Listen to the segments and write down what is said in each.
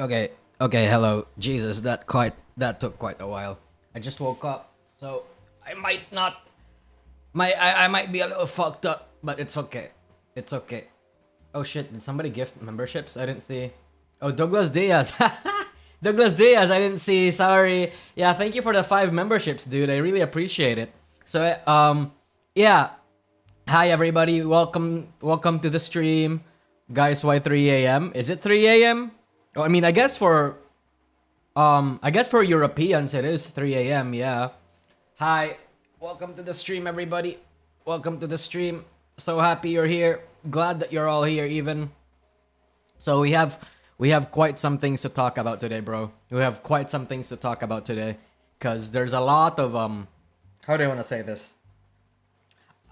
Okay, hello. Jesus, that took quite a while. I just woke up, so I might not I might be a little fucked up, but it's okay. It's okay. Oh shit, did somebody gift memberships? I didn't see. Oh, Douglas Diaz. Douglas Diaz, I didn't see. Sorry. Yeah, thank you for the 5 memberships, dude. I really appreciate it. So yeah. Hi everybody. Welcome to the stream. Guys, why 3 a.m.? Is it 3 a.m.? Oh, I mean, I guess for Europeans it is 3 a.m. Yeah. Hi. Welcome to the stream, everybody. Welcome to the stream. So happy you're here. Glad that you're all here even. So we have quite some things to talk about today, bro. We have quite some things to talk about today cuz there's a lot of how do I want to say this?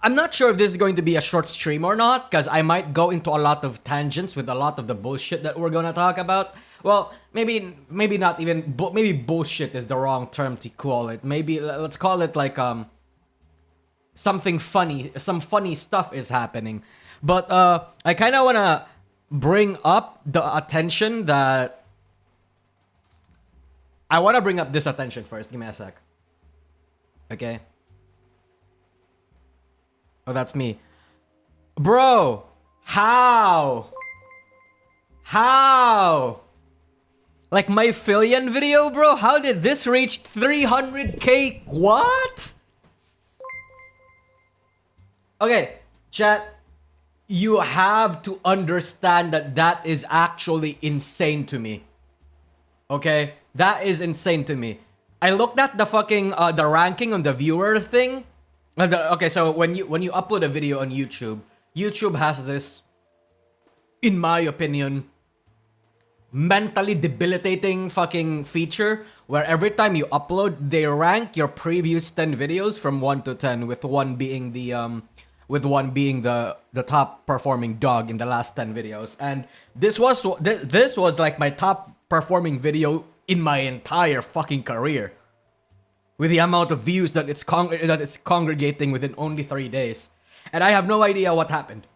I'm not sure if this is going to be a short stream or not, because I might go into a lot of tangents with a lot of the bullshit that we're gonna talk about. Well, maybe not even, maybe bullshit is the wrong term to call it. Maybe let's call it like something funny. Some funny stuff is happening, but I kind of wanna bring up the attention that I wanna bring up this attention first. Give me a sec. Okay. Oh, that's me. Bro, how? How? Like my Fillion video, bro? How did this reach 300k? What? Okay, chat. You have to understand that that is actually insane to me. Okay? That is insane to me. I looked at the fucking, the ranking on the viewer thing. Okay, so when you upload a video on YouTube, YouTube has this, in my opinion, mentally debilitating fucking feature where every time you upload, they rank your previous 10 videos from 1 to 10, with one being the top performing dog in the last 10 videos. And this was like my top performing video in my entire fucking career, with the amount of views that it's congregating within only 3 days. And I have no idea what happened.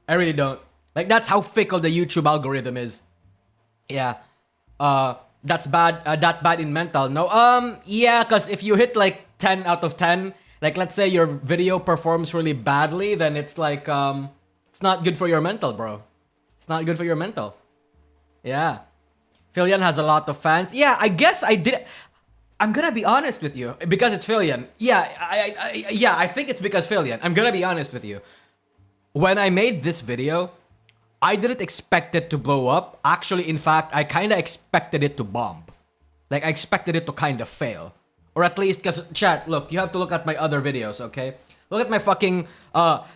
I really don't. Like, that's how fickle the YouTube algorithm is. Yeah. That's bad. That bad in mental. No, yeah, because if you hit like 10 out of 10, like let's say your video performs really badly, then it's like, it's not good for your mental, bro. It's not good for your mental. Yeah. Fillion has a lot of fans. Yeah, I guess I did. I'm gonna be honest with you, because it's Fillion. Yeah, I think it's because Fillion. I'm gonna be honest with you. When I made this video, I didn't expect it to blow up. Actually, in fact, I kind of expected it to bomb. Like, I expected it to kind of fail. Or at least, because, chat, look, you have to look at my other videos, okay? Look at my fucking,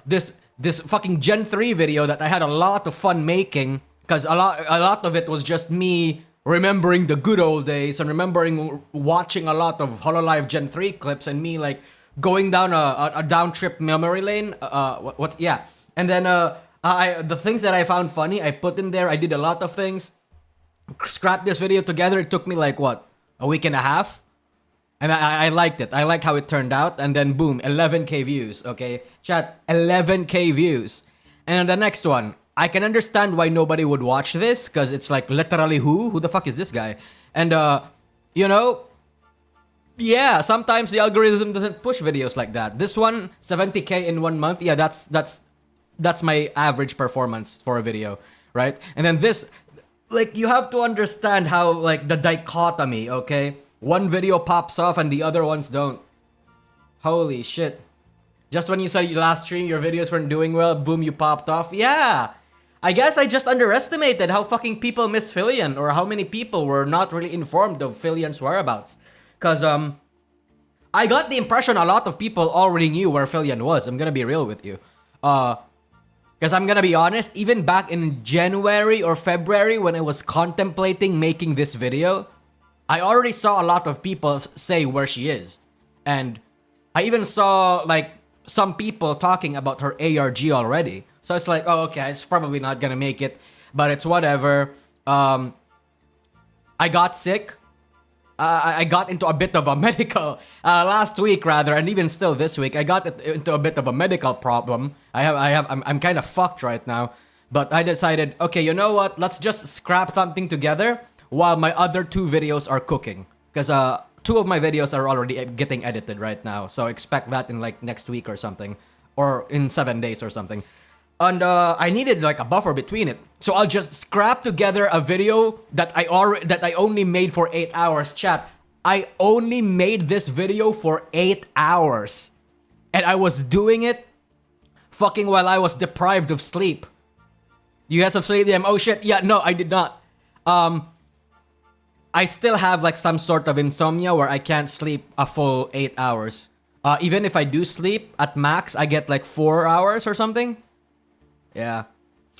this fucking Gen 3 video that I had a lot of fun making, because a lot of it was just me remembering the good old days and remembering watching a lot of HoloLive Gen 3 clips and me like going down a down trip memory lane. Yeah. And then the things that I found funny, I put in there. I did a lot of things. Scrapped this video together. It took me like what? A week and a half? And I liked it. I liked how it turned out. And then boom, 11k views. Okay. Chat, 11k views. And the next one, I can understand why nobody would watch this, because it's like, literally who? Who the fuck is this guy? And, you know, yeah, sometimes the algorithm doesn't push videos like that. This one, 70k in 1 month. Yeah, that's my average performance for a video, right? And then this, like, you have to understand how, like, the dichotomy, okay? One video pops off and the other ones don't. Holy shit. Just when you said your last stream, your videos weren't doing well, boom, you popped off. Yeah! I guess I just underestimated how fucking people miss Fillion, or how many people were not really informed of Fillion's whereabouts. Cause, I got the impression a lot of people already knew where Fillion was. I'm gonna be real with you. Cause I'm gonna be honest, even back in January or February when I was contemplating making this video, I already saw a lot of people say where she is. And I even saw, like, some people talking about her ARG already. So it's like, oh, okay, it's probably not gonna make it, but it's whatever. I got sick. I got into a bit of a medical, last week rather, and even still this week, I got into a bit of a medical problem. I'm kind of fucked right now. But I decided, okay, you know what? Let's just scrap something together. while my other 2 videos are cooking. Because 2 of my videos are already getting edited right now. So expect that in like next week or something. Or in 7 days or something. And I needed like a buffer between it. So I'll just scrap together a video that I only made for 8 hours. Chat, I only made this video for 8 hours. And I was doing it fucking while I was deprived of sleep. You had some sleep, DM? Oh shit, yeah, no, I did not. I still have like some sort of insomnia where I can't sleep a full 8 hours. Even if I do sleep at max, I get like 4 hours or something. Yeah.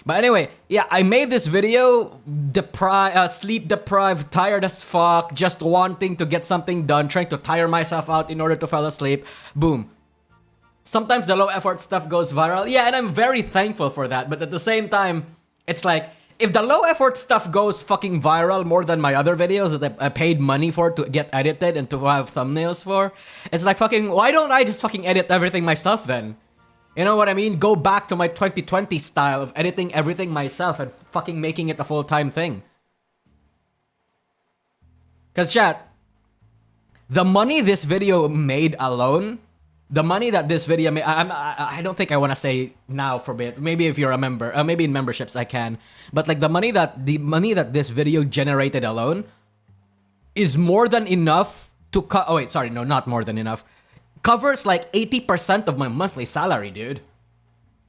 But anyway, yeah, I made this video sleep deprived, tired as fuck, just wanting to get something done, trying to tire myself out in order to fall asleep. Boom. Sometimes the low effort stuff goes viral. Yeah, and I'm very thankful for that. But at the same time, it's like, if the low effort stuff goes fucking viral more than my other videos that I paid money for to get edited and to have thumbnails for, it's like fucking, why don't I just fucking edit everything myself then? You know what I mean? Go back to my 2020 style of editing everything myself and fucking making it a full-time thing. Cause chat, the money this video made alone, the money that this video made, I don't think I want to say now for a bit. Maybe if you're a member, maybe in memberships I can. But like the money that this video generated alone is more than enough to oh wait, sorry, no, not more than enough. Covers like 80% of my monthly salary, dude.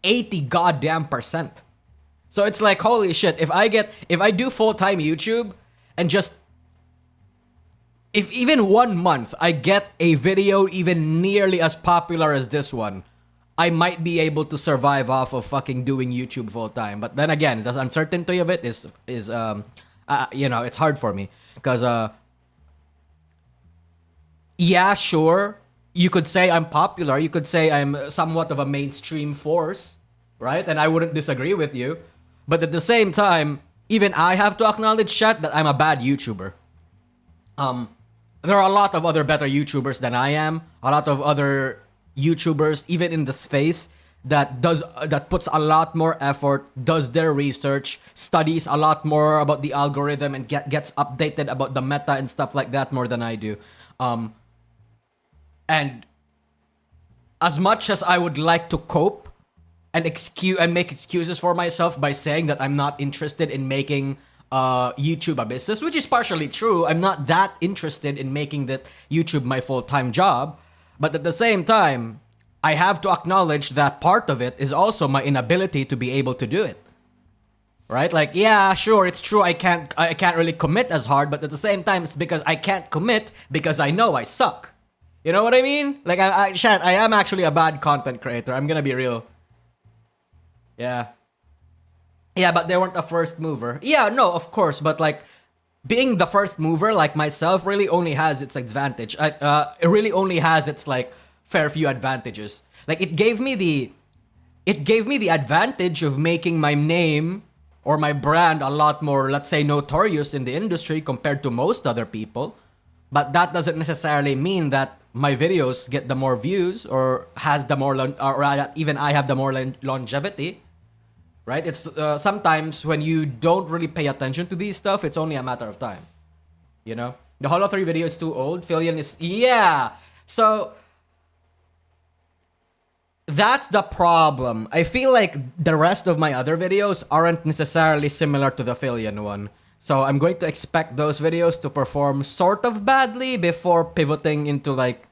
80 goddamn percent. So it's like, holy shit, if I do full-time YouTube and just, if even 1 month I get a video even nearly as popular as this one, I might be able to survive off of fucking doing YouTube full-time. But then again, the uncertainty of it is you know, it's hard for me. Because, yeah, sure, you could say I'm popular. You could say I'm somewhat of a mainstream force, right? And I wouldn't disagree with you. But at the same time, even I have to acknowledge, chat, that I'm a bad YouTuber. There are a lot of other better YouTubers than I am. A lot of other YouTubers, even in the space, that puts a lot more effort, does their research, studies a lot more about the algorithm, and gets updated about the meta and stuff like that more than I do. And as much as I would like to cope and make excuses for myself by saying that I'm not interested in making YouTube a business, which is partially true. I'm not that interested in making that YouTube my full-time job. But at the same time, I have to acknowledge that part of it is also my inability to be able to do it. Right? Like, yeah, sure, it's true I can't really commit as hard, but at the same time, it's because I can't commit because I know I suck. You know what I mean? Like, I am actually a bad content creator. I'm gonna be real. Yeah. Yeah, but they weren't a first mover. Yeah, no, of course, but like, being the first mover like myself really only has its advantage. It really only has its like fair few advantages. Like, it gave me the advantage of making my name or my brand a lot more, let's say, notorious in the industry compared to most other people. But that doesn't necessarily mean that my videos get the more views or has the more, or even I have the more longevity. Right? It's sometimes when you don't really pay attention to these stuff, it's only a matter of time. You know? The Holo 3 video is too old. Fillion is... Yeah! So... that's the problem. I feel like the rest of my other videos aren't necessarily similar to the Fillion one. So I'm going to expect those videos to perform sort of badly before pivoting into like...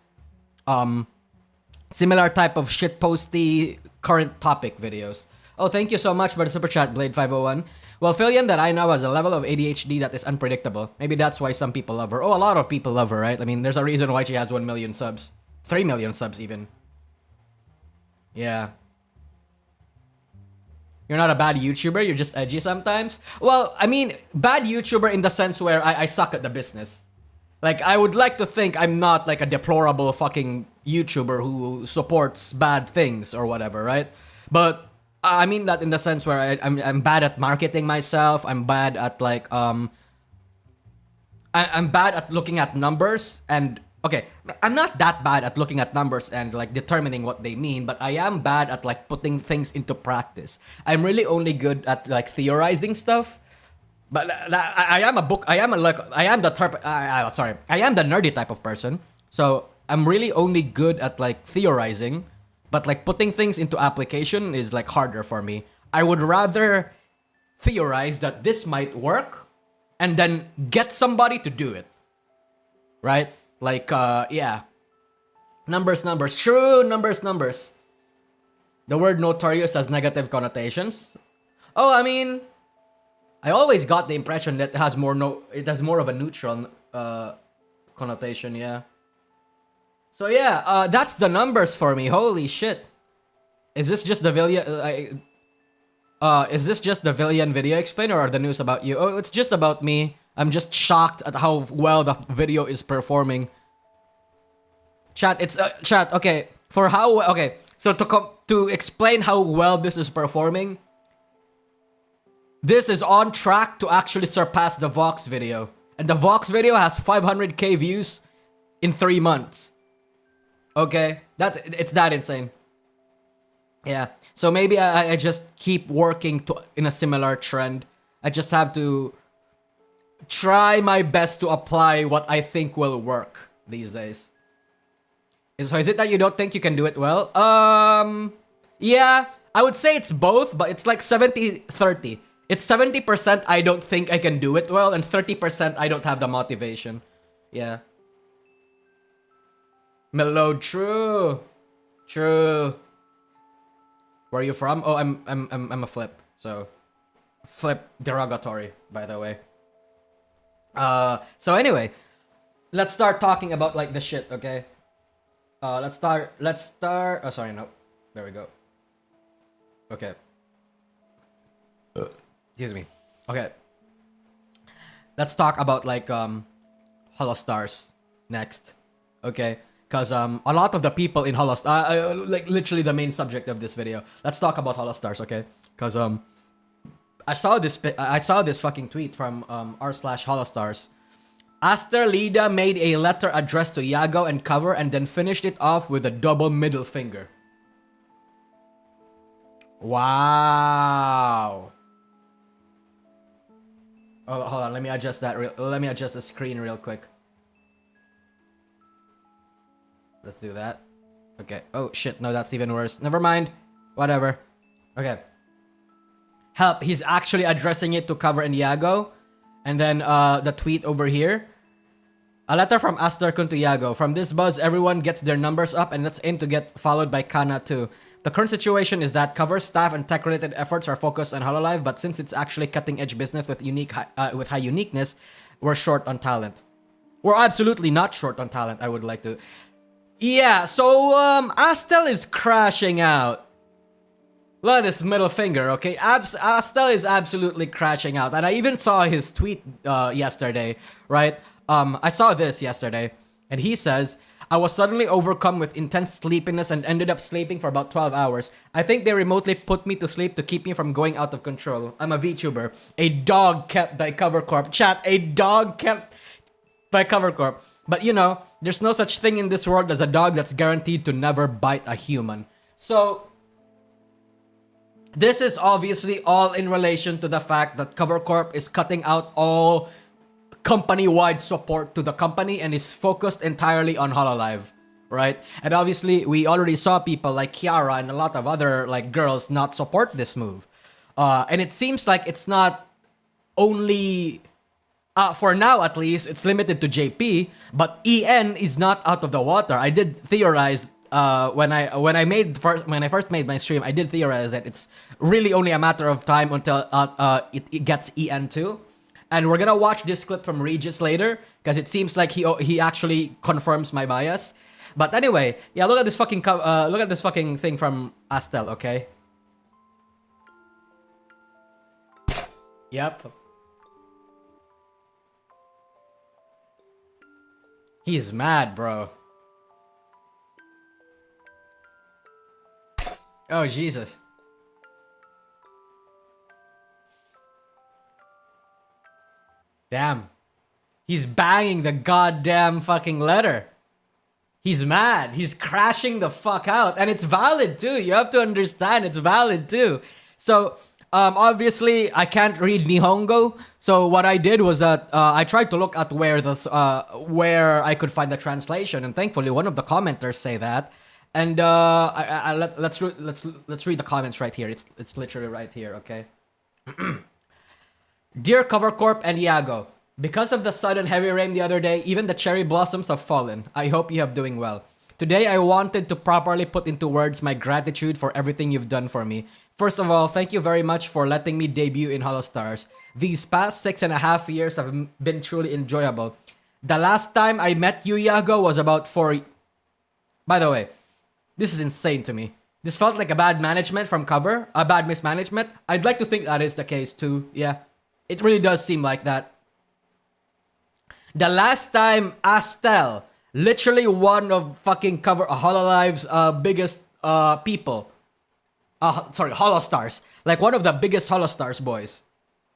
similar type of shitposty current topic videos. Oh, thank you so much for the super chat, Blade501. Well, Fillion that I know has a level of ADHD that is unpredictable. Maybe that's why some people love her. Oh, a lot of people love her, right? I mean, there's a reason why she has 1 million subs. 3 million subs, even. Yeah. You're not a bad YouTuber, you're just edgy sometimes? Well, I mean, bad YouTuber in the sense where I suck at the business. Like, I would like to think I'm not like a deplorable fucking YouTuber who supports bad things or whatever, right? But... I mean that in the sense where I'm bad at marketing myself. I'm bad at like I'm bad at looking at numbers and okay, I'm not that bad at looking at numbers and like determining what they mean, but I am bad at like putting things into practice. I'm really only good at like theorizing stuff, But I am a book. I am a like. I am the sorry. I am the nerdy type of person. So I'm really only good at like theorizing, but like putting things into application is like harder for me. I would rather theorize that this might work, and then get somebody to do it. Right? Like yeah. Numbers. True, numbers. The word notorious has negative connotations. Oh, I mean, I always got the impression that it has more of a neutral connotation, yeah. So yeah, that's the numbers for me. Holy shit. Is this just the Villian is this just the Villian video explainer or the news about you? Oh, it's just about me. I'm just shocked at how well the video is performing. Chat, it's chat. Okay, for how okay. So to explain how well this is performing, this is on track to actually surpass the Vox video, and the Vox video has 500k views in 3 months. Okay, it's that insane. Yeah. So maybe I just keep working in a similar trend. I just have to try my best to apply what I think will work these days. So is it that you don't think you can do it well? Yeah, I would say it's both, but it's like 70-30. It's 70% I don't think I can do it well, and 30% I don't have the motivation. Yeah. Mellow, true. Where are you from? Oh, I'm a flip. So, flip derogatory, by the way. So anyway, let's start talking about like the shit, okay? Let's start. Oh, sorry, no. There we go. Okay. Excuse me. Okay. Let's talk about like Holostars next. Okay. Because a lot of the people in Holostars, like literally the main subject of this video. Let's talk about Holostars, okay? Because I saw this fucking tweet from r/Holostars. Aster Lida made a letter addressed to Yago and Cover and then finished it off with a double middle finger. Wow. Oh, hold on, let me adjust the screen real quick. Let's do that. Okay. Oh shit, no, that's even worse. Never mind. Whatever. Okay. Help, he's actually addressing it to Cover and Yago. And then the tweet over here. A letter from Aster-kun to Yago. From this buzz, everyone gets their numbers up and let's aim to get followed by Kana too. The current situation is that Cover staff and tech-related efforts are focused on Hololive, but since it's actually cutting-edge business with high uniqueness, we're short on talent. We're absolutely not short on talent, I would like to. Yeah, so Astel is crashing out. Look at this middle finger, okay? Astel is absolutely crashing out. And I even saw his tweet yesterday, right? I saw this yesterday. And he says, I was suddenly overcome with intense sleepiness and ended up sleeping for about 12 hours. I think they remotely put me to sleep to keep me from going out of control. I'm a VTuber. A dog kept by Cover Corp. Chat, a dog kept by Cover Corp. But you know, there's no such thing in this world as a dog that's guaranteed to never bite a human. So this is obviously all in relation to the fact that Cover Corp is cutting out all company-wide support to the company and is focused entirely on Hololive, right? And obviously, we already saw people like Kiara and a lot of other like girls not support this move. And it seems like it's not only, for now at least, it's limited to JP, but EN is not out of the water. I did theorize when I first made my stream, I did theorize that it's really only a matter of time until it gets EN too. And we're gonna watch this clip from Regis later because it seems like he actually confirms my bias. But anyway, yeah, look at this fucking thing from Astel, okay? Yep. He's mad, bro. Oh, Jesus. Damn. He's banging the goddamn fucking letter. He's mad. He's crashing the fuck out. And it's valid too. You have to understand it's valid too. So, Obviously, I can't read Nihongo, so what I did was that I tried to look at where I could find the translation, and thankfully, one of the commenters say that. And let's read the comments right here. It's literally right here. Okay. Dear Cover Corp and Iago, because of the sudden heavy rain the other day, even the cherry blossoms have fallen. I hope you have doing well. Today, I wanted to properly put into words my gratitude for everything you've done for me. First of all, thank you very much for letting me debut in Holostars. These past 6.5 years have been truly enjoyable. The last time I met you, Iago, was about 4... By the way, this is insane to me. This felt like a bad management from Cover, a bad mismanagement. I'd like to think that is the case too, yeah. It really does seem like that. The last time Astel, literally one of fucking Cover Hololive's biggest people, Holostars, like one of the biggest Holostars boys,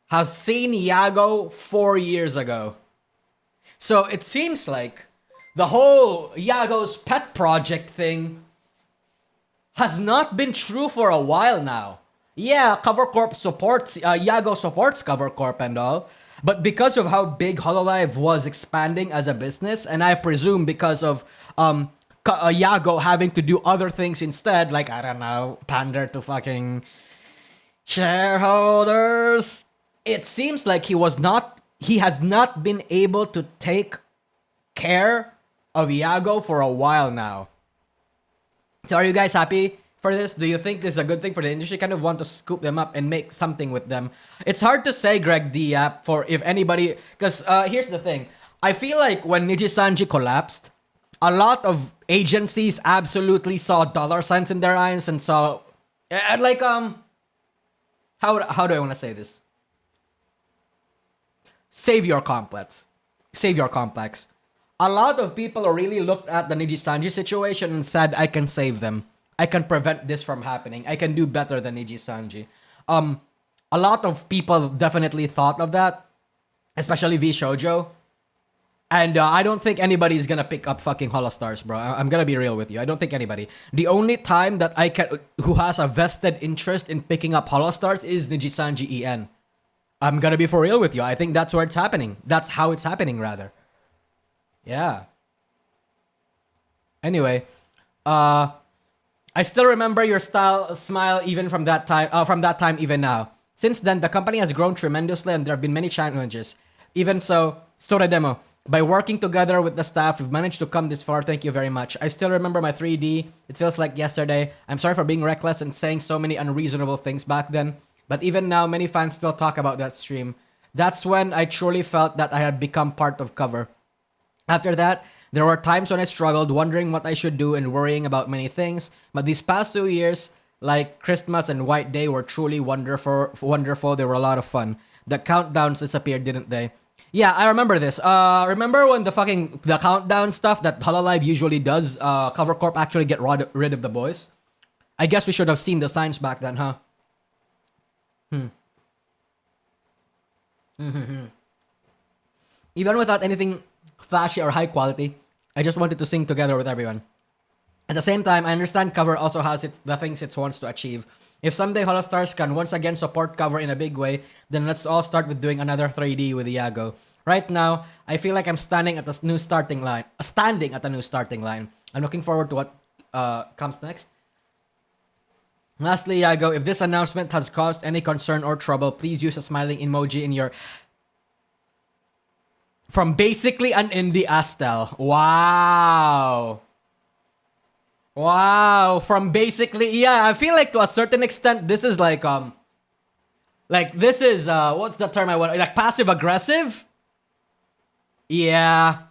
has seen Iago 4 years ago. So it seems like the whole Iago's pet project thing has not been true for a while now. Yeah, Cover Corp supports, Iago supports Cover Corp and all, but because of how big Hololive was expanding as a business, and I presume because of Iago having to do other things instead, like, I don't know, pander to fucking shareholders, it seems like he has not been able to take care of Iago for a while now. So are you guys happy for this? Do you think this is a good thing for the industry? Kind of want to scoop them up and make something with them. It's hard to say, Greg Diap, for if anybody... Because here's the thing. I feel like when Nijisanji collapsed, a lot of agencies absolutely saw dollar signs in their eyes and saw... like, how do I want to say this? Savior complex. Savior complex. A lot of people really looked at the Nijisanji situation and said, I can save them. I can prevent this from happening. I can do better than Nijisanji. A lot of people definitely thought of that, especially V Shoujo. And I don't think anybody's gonna pick up fucking Holostars, bro. I'm gonna be real with you. I don't think anybody. The only time that who has a vested interest in picking up Holostars is Nijisanji EN. I'm gonna be for real with you. I think that's where it's happening. That's how it's happening, rather. Yeah. Anyway, I still remember your smile even from that time even now. Since then, the company has grown tremendously and there have been many challenges. Even so, Store Demo, by working together with the staff, we've managed to come this far. Thank you very much. I still remember my 3D. It feels like yesterday. I'm sorry for being reckless and saying so many unreasonable things back then. But even now, many fans still talk about that stream. That's when I truly felt that I had become part of Cover. After that, there were times when I struggled, wondering what I should do and worrying about many things. But these past 2 years, like Christmas and White Day, were truly wonderful. They were a lot of fun. The countdowns disappeared, didn't they? Yeah, I remember this. Remember when the countdown stuff that Hololive usually does, Cover Corp actually get rid of the boys? I guess we should have seen the signs back then, huh? Even without anything flashy or high quality, I just wanted to sing together with everyone. At the same time, I understand Cover also has the things it wants to achieve. If someday Holostars can once again support Cover in a big way, then let's all start with doing another 3D with Iago. Right now, I feel like I'm standing at the new starting line. I'm looking forward to what comes next. Lastly, Iago, if this announcement has caused any concern or trouble, please use a smiling emoji in your... From basically an indie Astel. Wow. Wow. From basically... Yeah, I feel like to a certain extent, this is like... this is... what's the term I want? Like passive-aggressive? Yeah.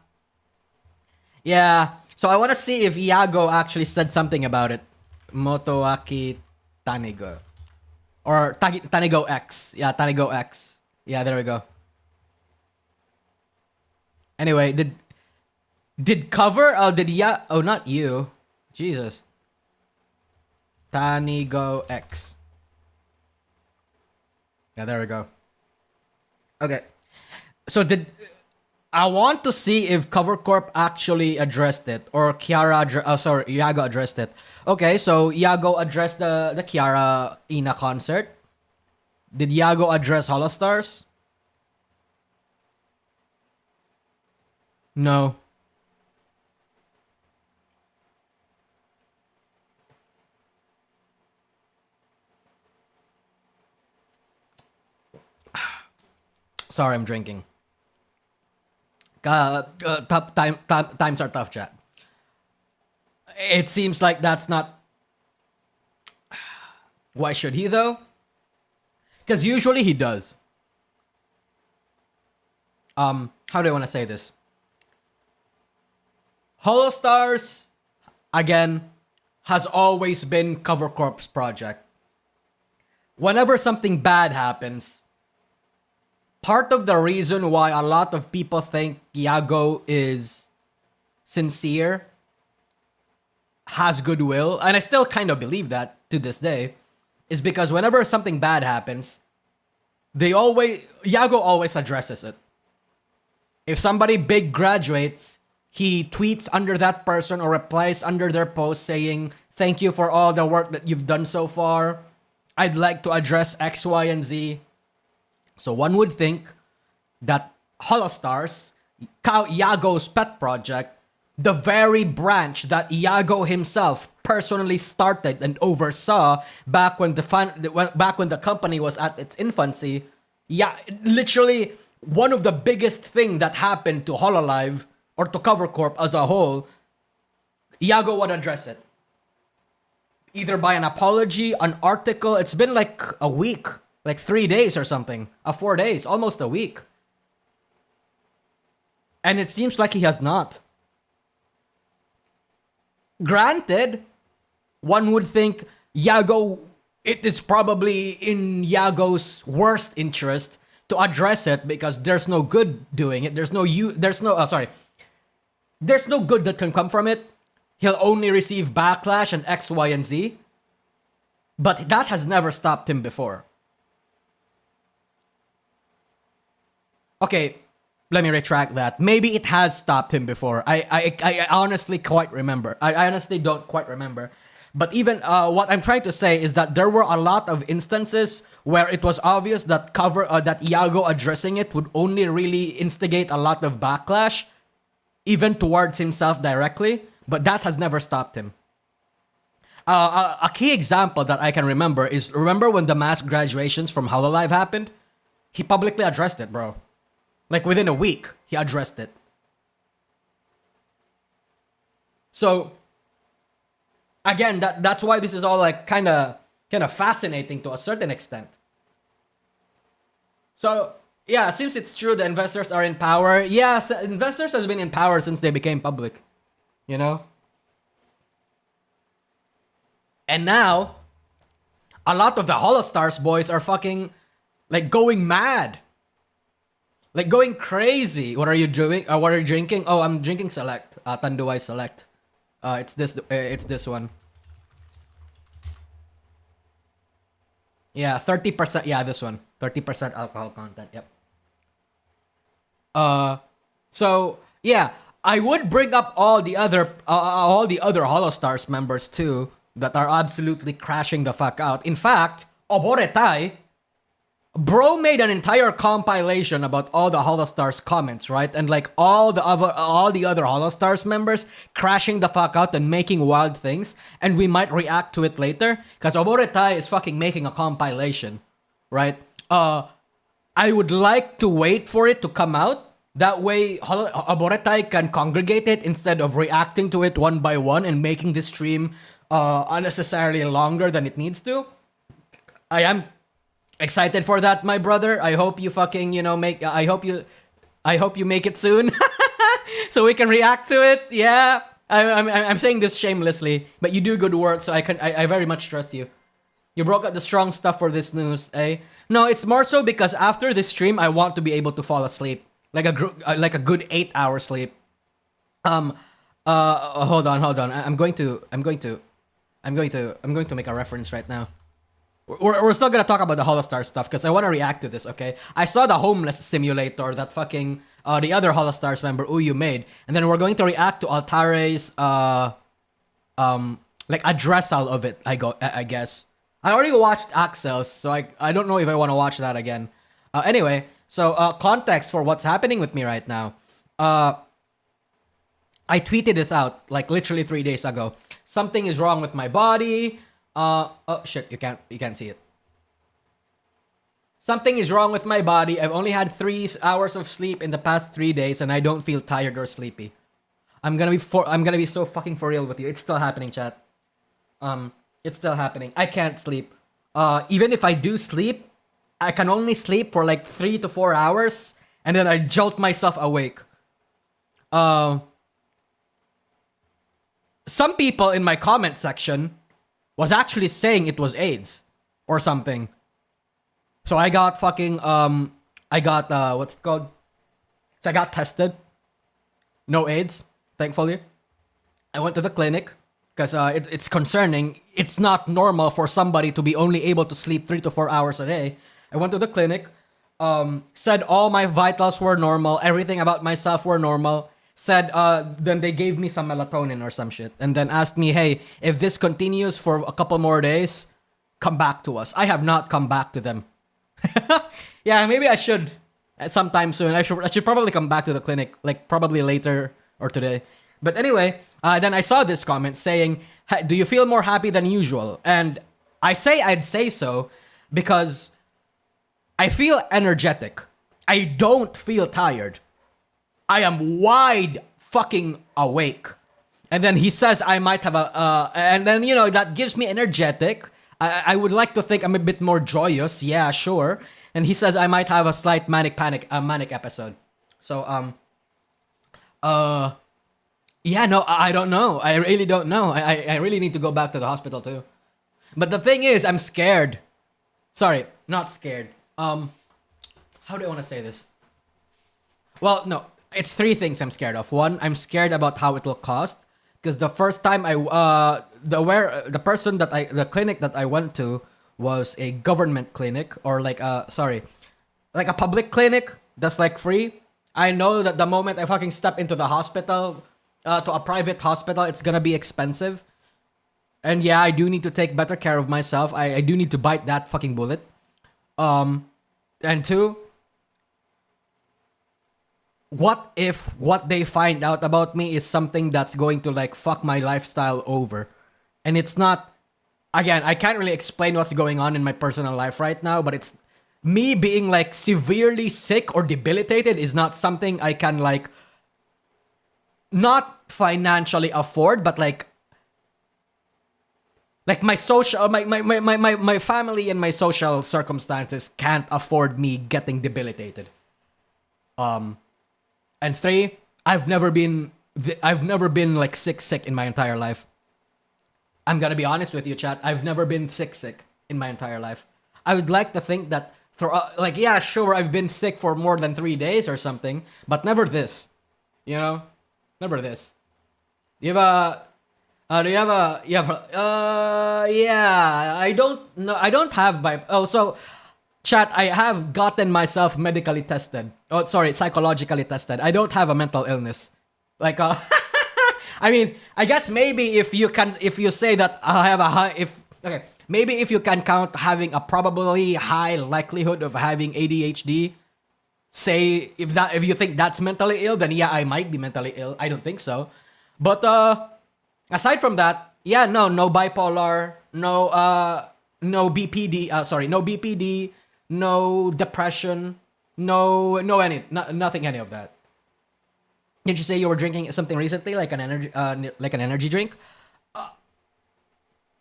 Yeah. So I want to see if Iago actually said something about it. Motoaki Tanigo. Or Tanigo X. Yeah, Tanigo X. Yeah, there we go. Anyway, did Cover? Oh, not you. Jesus. Tanigo X. Yeah, there we go. Okay. So I want to see if Cover Corp actually addressed it, or Iago addressed it. Okay, so Iago addressed the Kiara Ina concert. Did Yago address Holostars? No. Sorry, I'm drinking. Times are tough, chat. It seems like that's not... Why should he, though? Because usually he does. How do I want to say this? Holostars, again, has always been Cover Corp's project. Whenever something bad happens, part of the reason why a lot of people think Yago is sincere, has goodwill, and I still kind of believe that to this day, is because whenever something bad happens, Yago always addresses it. If somebody big graduates, he tweets under that person or replies under their post saying, "Thank you for all the work that you've done so far. I'd like to address X, Y, and Z." So one would think that Holostars, Yago's pet project, the very branch that Yago himself personally started and oversaw back when the company was at its infancy, literally one of the biggest thing that happened to Hololive or to Cover Corp as a whole, Yago would address it. Either by an apology, an article. It's been like a week, like 3 days or something. 4 days, almost a week. And it seems like he has not. Granted, one would think it is probably in Yago's worst interest to address it because there's no good doing it. There's no good that can come from it. He'll only receive backlash and X, Y, and Z. But that has never stopped him before. Okay, let me retract that. Maybe it has stopped him before. I honestly quite remember. I honestly don't quite remember. But even what I'm trying to say is that there were a lot of instances where it was obvious that that Yago addressing it would only really instigate a lot of backlash, even towards himself directly. But that has never stopped him. A key example that I can remember is, remember when the mass graduations from Hololive happened? He publicly addressed it, bro. Like within a week, he addressed it. So, again, that's why this is all like kind of fascinating to a certain extent. So, yeah, since it's true the investors are in power, yes, investors has been in power since they became public. You know? And now, a lot of the Holostars boys are fucking, like, going mad. Like, going crazy. What are you doing? What are you drinking? Oh, I'm drinking Select. Tanduay Select. It's this one. Yeah, 30%. Yeah, this one. 30% alcohol content. Yep. So, yeah. I would bring up all the other Holostars members too that are absolutely crashing the fuck out. In fact, Oboretai, bro made an entire compilation about all the Holostars comments, right? And like all the other Holostars members crashing the fuck out and making wild things, and we might react to it later because Oboretai is fucking making a compilation, right? I would like to wait for it to come out. That way, Oboretai can congregate it instead of reacting to it one by one and making this stream unnecessarily longer than it needs to. I am excited for that, my brother. I hope you fucking, I hope you make it soon, so we can react to it. Yeah, I'm saying this shamelessly, but you do good work, so I very much trust you. You broke out the strong stuff for this news, eh? No, it's more so because after this stream, I want to be able to fall asleep. Like a good 8 hour sleep. Hold on. I'm going to make a reference right now. We're still gonna talk about the Holostar stuff because I want to react to this. Okay, I saw the homeless simulator that fucking the other Holostars member Uyu made, and then we're going to react to Altare's like addressal of it. I guess I already watched Axel's, so I don't know if I want to watch that again. Anyway, so context for what's happening with me right now. I tweeted this out like literally 3 days ago. Something is wrong with my body. Oh shit, you can't see it. Something is wrong with my body. I've only had 3 hours of sleep in the past 3 days, and I don't feel tired or sleepy. I'm gonna be so fucking for real with you. It's still happening, chat. It's still happening. I can't sleep. Even if I do sleep, I can only sleep for like 3 to 4 hours, and then I jolt myself awake. Some people in my comment section was actually saying it was AIDS or something. So I got fucking what's it called? So I got tested. No AIDS, thankfully. I went to the clinic because it's concerning. It's not normal for somebody to be only able to sleep 3 to 4 hours a day. I went to the clinic, said all my vitals were normal, everything about myself were normal. Said, then they gave me some melatonin or some shit, and then asked me, hey, if this continues for a couple more days, come back to us. I have not come back to them. Yeah, maybe I should at some time soon. I should probably come back to the clinic, like probably later or today. But anyway, then I saw this comment saying, do you feel more happy than usual? And I'd say so because I feel energetic. I don't feel tired. I am wide fucking awake. And then he says I might have and then, that gives me energetic. I would like to think I'm a bit more joyous. Yeah, sure. And he says I might have a slight manic episode. So, yeah, no, I don't know. I really don't know. I really need to go back to the hospital too. But the thing is, I'm scared. Sorry, not scared. How do I want to say this? Well, no. It's 3 things I'm scared of. 1, I'm scared about how it will cost. Because the first time the clinic that I went to was a government clinic, or like a public clinic that's like free. I know that the moment I fucking step into the hospital, to a private hospital, it's gonna be expensive. And yeah, I do need to take better care of myself. I do need to bite that fucking bullet. And 2, what if what they find out about me is something that's going to like fuck my lifestyle over? And it's not, again, I can't really explain what's going on in my personal life right now, but it's me being like severely sick or debilitated is not something I can like not financially afford, but like my social, my family and my social circumstances can't afford me getting debilitated. And 3, I've never been like sick in my entire life. I'm gonna be honest with you, chat. I've never been sick in my entire life. I would like to think that yeah, sure, I've been sick for more than 3 days or something, but never this. Never this. Yeah, I don't know. I don't have so chat, I have gotten myself medically tested. Oh, sorry, psychologically tested. I don't have a mental illness. Like, I mean, I guess maybe if you say that I have maybe if you can count having a probably high likelihood of having ADHD, say if you think that's mentally ill, then yeah, I might be mentally ill. I don't think so. But aside from that, yeah, no bipolar, no BPD, no BPD, no depression, nothing any of that. Did you say you were drinking something recently, like an energy drink?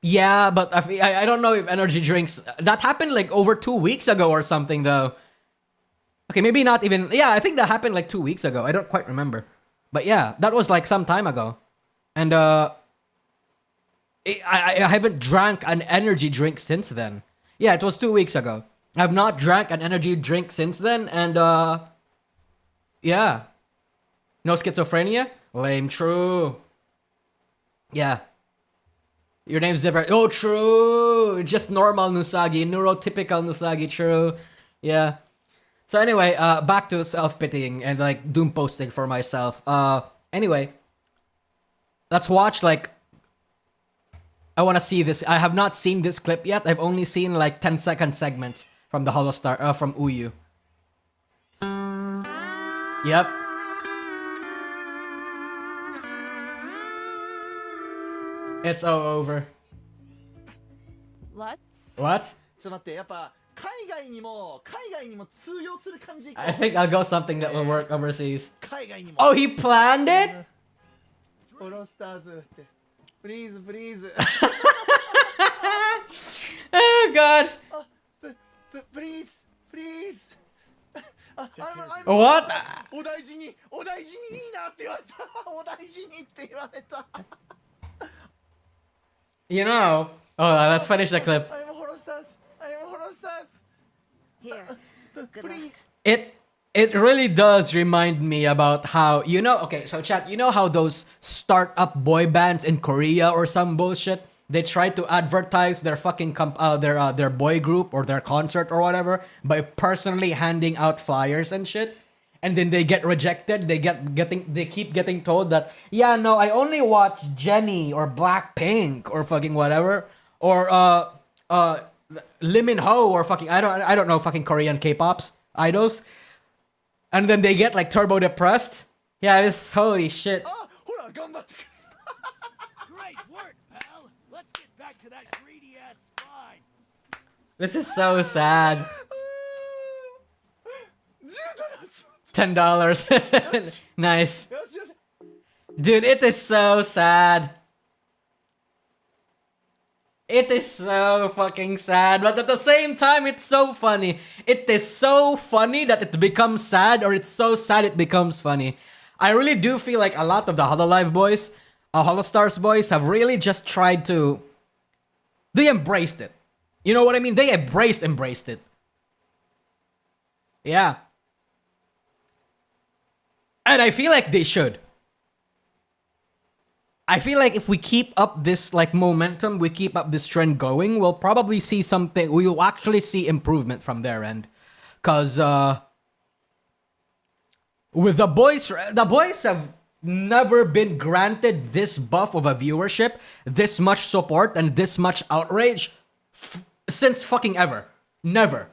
Yeah, but I don't know if energy drinks, that happened like over 2 weeks ago or something though. Okay, maybe not even. Yeah, I think that happened like 2 weeks ago. I don't quite remember, but yeah, that was like some time ago, and I haven't drank an energy drink since then. Yeah, it was 2 weeks ago. I've not drank an energy drink since then, and yeah. No schizophrenia? Lame, true. Yeah. Your name's different. Oh, true. Just normal Nusagi, neurotypical Nusagi, true. Yeah. So anyway, back to self-pitying and like doom posting for myself. Anyway, let's watch like I want to see this. I have not seen this clip yet. I've only seen like 10-second segments from the Holostar, from Uyu. Yep. It's all over. What? What? ちょっと待って、やっぱ海外にも通用する感じでいこう。 I think I'll go something that will work overseas. 海外にも。 Oh, he planned it? ホロスターズって。Please, please. Oh god. Please, please. What? お大事にいいなって言われた。お大事にって言われた。You know. Oh, let's finish the clip. I'm Holostars. Here. Good Please. luck. It really does remind me about how, you know, okay, so chat, you know how those startup boy bands in Korea or some bullshit, they try to advertise their fucking their boy group or their concert or whatever by personally handing out flyers and shit, and then they get rejected. They keep getting told that, yeah, no, I only watch Jennie or Blackpink or fucking whatever, or Lee Min Ho or fucking I don't know fucking Korean K-pops idols. And then they get like turbo depressed. Yeah, this holy shit. Great work, pal. Let's get back to that greedy ass spine. This is so sad. $10. Nice. Dude, it is so sad. It is so fucking sad, but at the same time, it's so funny. It is so funny that it becomes sad, or it's so sad it becomes funny. I really do feel like a lot of the Hololive boys, Holostars boys, have really just tried to... They embraced it. You know what I mean? They embraced it. Yeah. And I feel like they should. I feel like if we keep up this like momentum, we keep up this trend going, we'll probably see something, we will actually see improvement from their end. Cause with the boys have never been granted this buff of a viewership, this much support, and this much outrage since fucking ever. Never.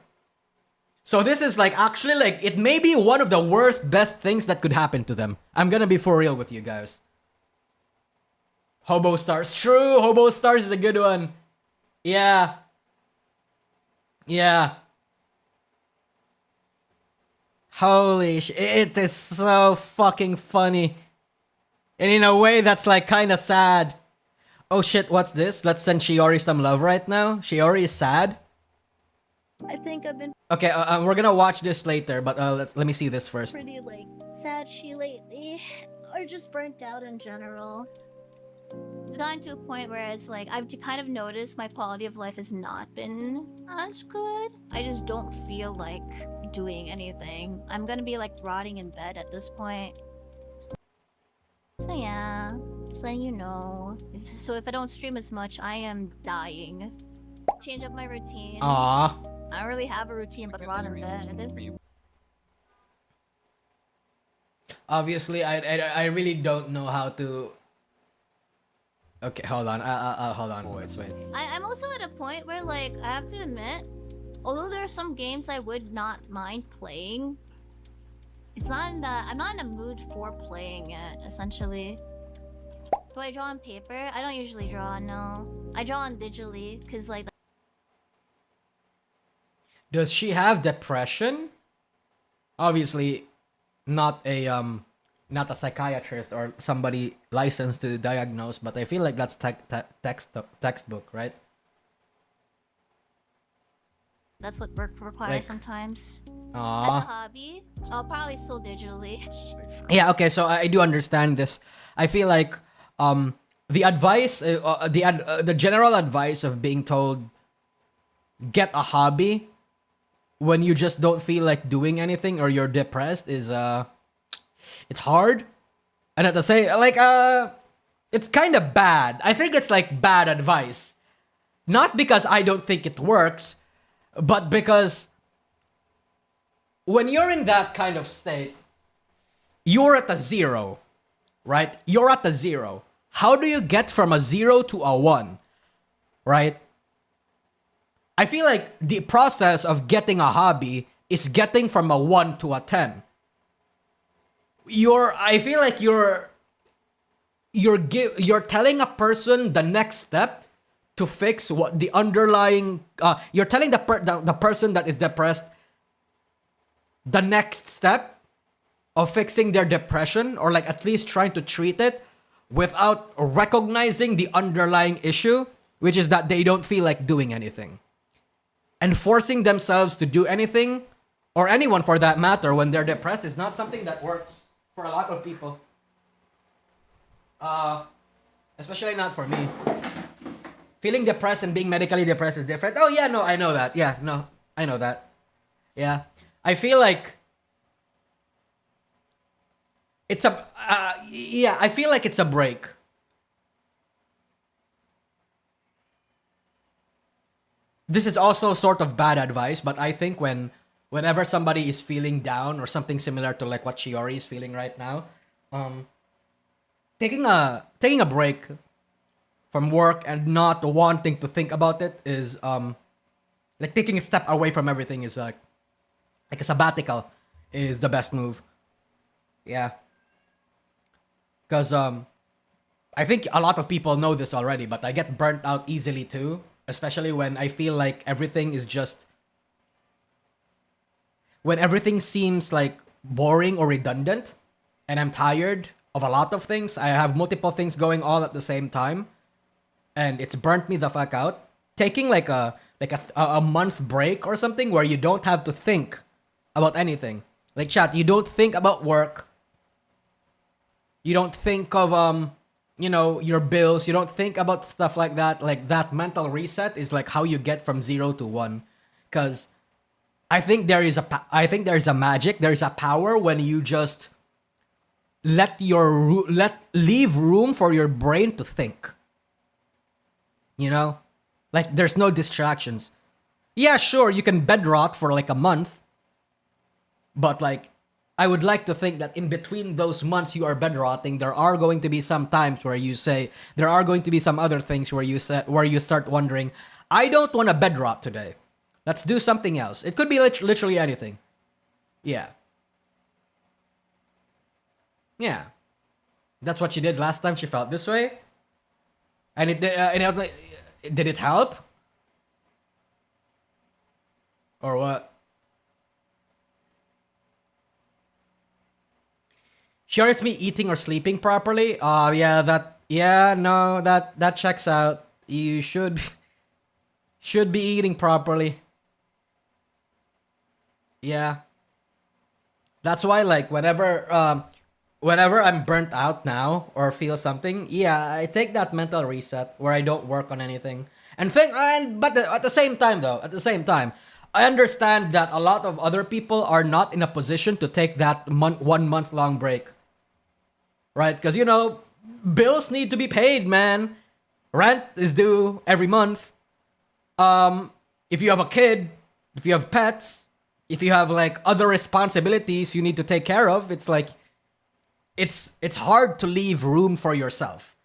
So this is like actually like, it may be one of the worst best things that could happen to them. I'm gonna be for real with you guys. Holostars. True, Holostars is a good one. Yeah. Yeah. Holy shit. It is so fucking funny. And in a way that's like kinda sad. Oh shit, what's this? Let's send Shiori some love right now. Shiori is sad. I think I've been Okay, we're gonna watch this later, but let me see this first. pretty like sad-she lately, or just burnt out in general. It's gotten to a point where it's like I've kind of noticed my quality of life has not been as good. I just don't feel like doing anything. I'm gonna be like rotting in bed at this point. So yeah, just letting you know. So if I don't stream as much, I am dying. Change up my routine. Aww. I don't really have a routine but rot in bed. Obviously, I really don't know how to... Okay, hold on. Hold on. Wait. I'm also at a point where, like, I have to admit, although there are some games I would not mind playing, it's not in the... I'm not in a mood for playing it, essentially. Do I draw on paper? I don't usually draw, no. I draw on digitally, because, like... Does she have depression? Obviously, not a psychiatrist or somebody licensed to diagnose, but I feel like that's textbook, right? That's what work requires Like, sometimes. As a Aww. hobby, I'll probably still digitally. Yeah, okay, so I do understand this. I feel like the advice, the general advice of being told get a hobby when you just don't feel like doing anything or you're depressed is it's hard. And at the same, like, it's kind of bad. I think it's like bad advice. Not because I don't think it works, but because when you're in that kind of state, you're at a zero, right? You're at a zero. How do you get from a 0 to a 1? right? I feel like the process of getting a hobby is getting from a 1 to a 10. I feel like you're telling a person the next step to fix what the underlying you're telling the person that is depressed the next step of fixing their depression, or like at least trying to treat it, without recognizing the underlying issue, which is that they don't feel like doing anything. And forcing themselves to do anything, or anyone for that matter, when they're depressed is not something that works for a lot of people. Especially not for me. Feeling depressed and being medically depressed is different. Oh yeah, no, I know that. Yeah, no, I know that. Yeah. I feel like it's a I feel like it's a break. This is also sort of bad advice, but I think whenever somebody is feeling down or something similar to like what Shiori is feeling right now, taking a break from work and not wanting to think about it is like taking a step away from everything is like a sabbatical is the best move. Yeah. Because I think a lot of people know this already, but I get burnt out easily too, especially when I feel like everything is just when everything seems like boring or redundant and I'm tired of a lot of things. I have multiple things going all at the same time and it's burnt me the fuck out. Taking like a month break or something where you don't have to think about anything. Like chat, you don't think about work. You don't think of your bills. You don't think about stuff like that. Like that mental reset is like how you get from 0 to 1. Cuz I think there is a magic, there is a power when you just leave room for your brain to think. You know? Like there's no distractions. Yeah, sure, you can bed rot for like a month. But like I would like to think that in between those months you are bed rotting, there are going to be some times where you say, there are going to be some other things where you start wondering, I don't want to bed rot today. Let's do something else. It could be literally anything. Yeah. Yeah. That's what she did last time she felt this way. And did it help? Or what? Sure, it's me eating or sleeping properly. That checks out. You should be eating properly. Yeah. That's why like whenever I'm burnt out now or feel something, yeah, I take that mental reset where I don't work on anything. But at the same time, I understand that a lot of other people are not in a position to take that 1 month long break. Right? Because, bills need to be paid, man. Rent is due every month. If you have a kid, if you have pets, if you have like other responsibilities you need to take care of, it's like, it's hard to leave room for yourself.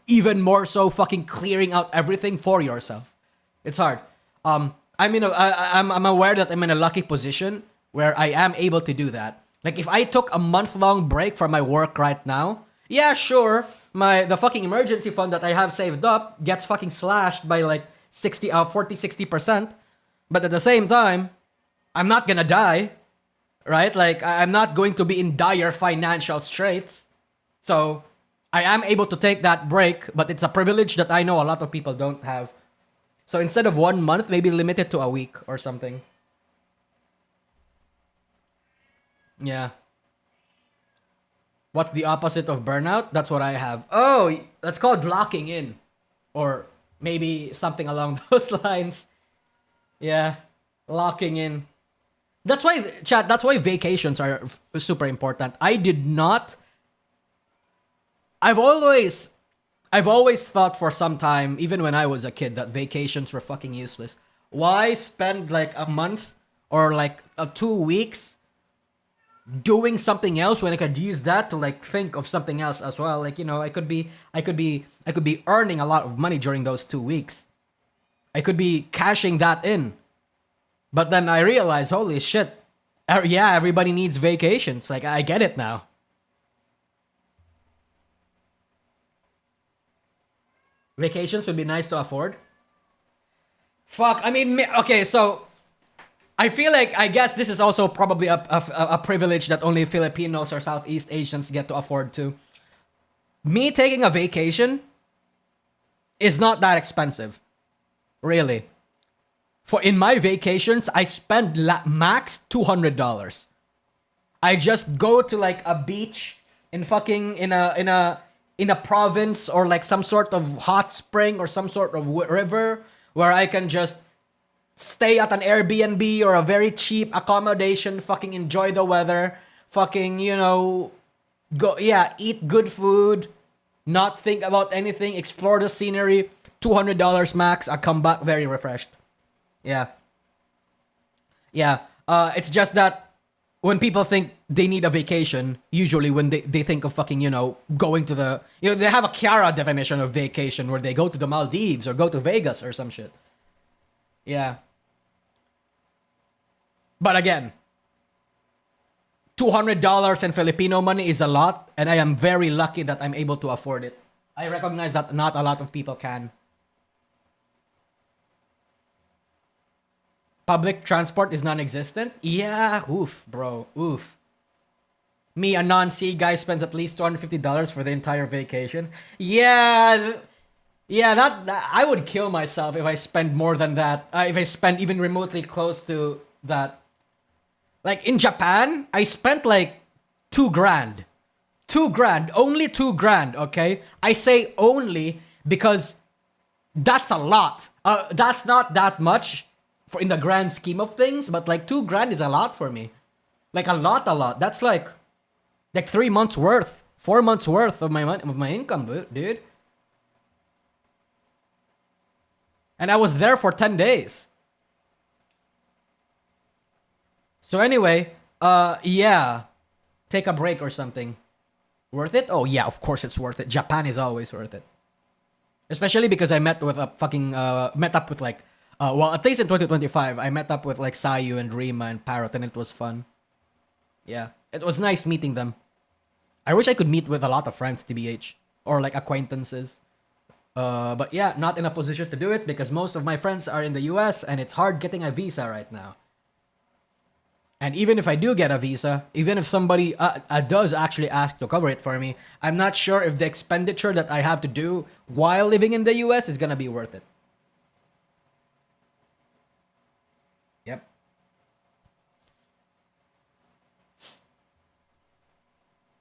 Even more so fucking clearing out everything for yourself. It's hard. I'm aware that I'm in a lucky position where I am able to do that. Like if I took a month-long break from my work right now, yeah, sure, the fucking emergency fund that I have saved up gets fucking slashed by like 40-60%. But at the same time, I'm not gonna die, right? Like I'm not going to be in dire financial straits. So I am able to take that break, but it's a privilege that I know a lot of people don't have. So instead of 1 month, maybe limit it to a week or something. Yeah. What's the opposite of burnout? That's what I have. Oh, that's called locking in. Or maybe something along those lines. Yeah. Locking in. That's why vacations are super important. I've always thought for some time, even when I was a kid, that vacations were fucking useless. Why spend like a month or like 2 weeks doing something else when I could use that to like think of something else as well. Like, you know, I could be earning a lot of money during those 2 weeks. I could be cashing that in. But then I realized, holy shit. Yeah, everybody needs vacations. Like, I get it now. Vacations would be nice to afford. Fuck, I mean, okay, so I feel like, I guess this is also probably a privilege that only Filipinos or Southeast Asians get to afford to. Me taking a vacation is not that expensive. Really. For in my vacations, I spend max $200. I just go to like a beach in fucking in a province or like some sort of hot spring or some sort of river where I can just stay at an Airbnb or a very cheap accommodation, fucking enjoy the weather, fucking, you know, go, yeah, eat good food, not think about anything, explore the scenery, $200 max, I come back very refreshed. Yeah. Yeah, it's just that when people think they need a vacation, usually when they think of fucking, you know, going to the, you know, they have a Kiara definition of vacation where they go to the Maldives or go to Vegas or some shit. Yeah. But again, $200 in Filipino money is a lot, and I am very lucky that I'm able to afford it. I recognize that not a lot of people can. Public transport is non-existent? Yeah, oof, bro, oof. Me, a non-C guy, spends at least $250 for the entire vacation. Yeah, that I would kill myself if I spend more than that. If I spend even remotely close to that. Like in Japan, I spent like $2,000. $2,000, only $2,000, okay? I say only because that's a lot. That's not that much for in the grand scheme of things, but like $2,000 is a lot for me. Like a lot. That's like 3 months worth, 4 months worth of my money, of my income, dude. And I was there for 10 days. So anyway, yeah, take a break or something. Worth it? Oh yeah, of course it's worth it. Japan is always worth it. Especially because I met with met up with like, well, at least in 2025, I met up with like Sayu and Rima and Parrot, and it was fun. Yeah, it was nice meeting them. I wish I could meet with a lot of friends, TBH, or like acquaintances. But yeah, not in a position to do it because most of my friends are in the US and it's hard getting a visa right now. And even if I do get a visa, even if somebody does actually ask to cover it for me, I'm not sure if the expenditure that I have to do while living in the US is gonna be worth it. Yep.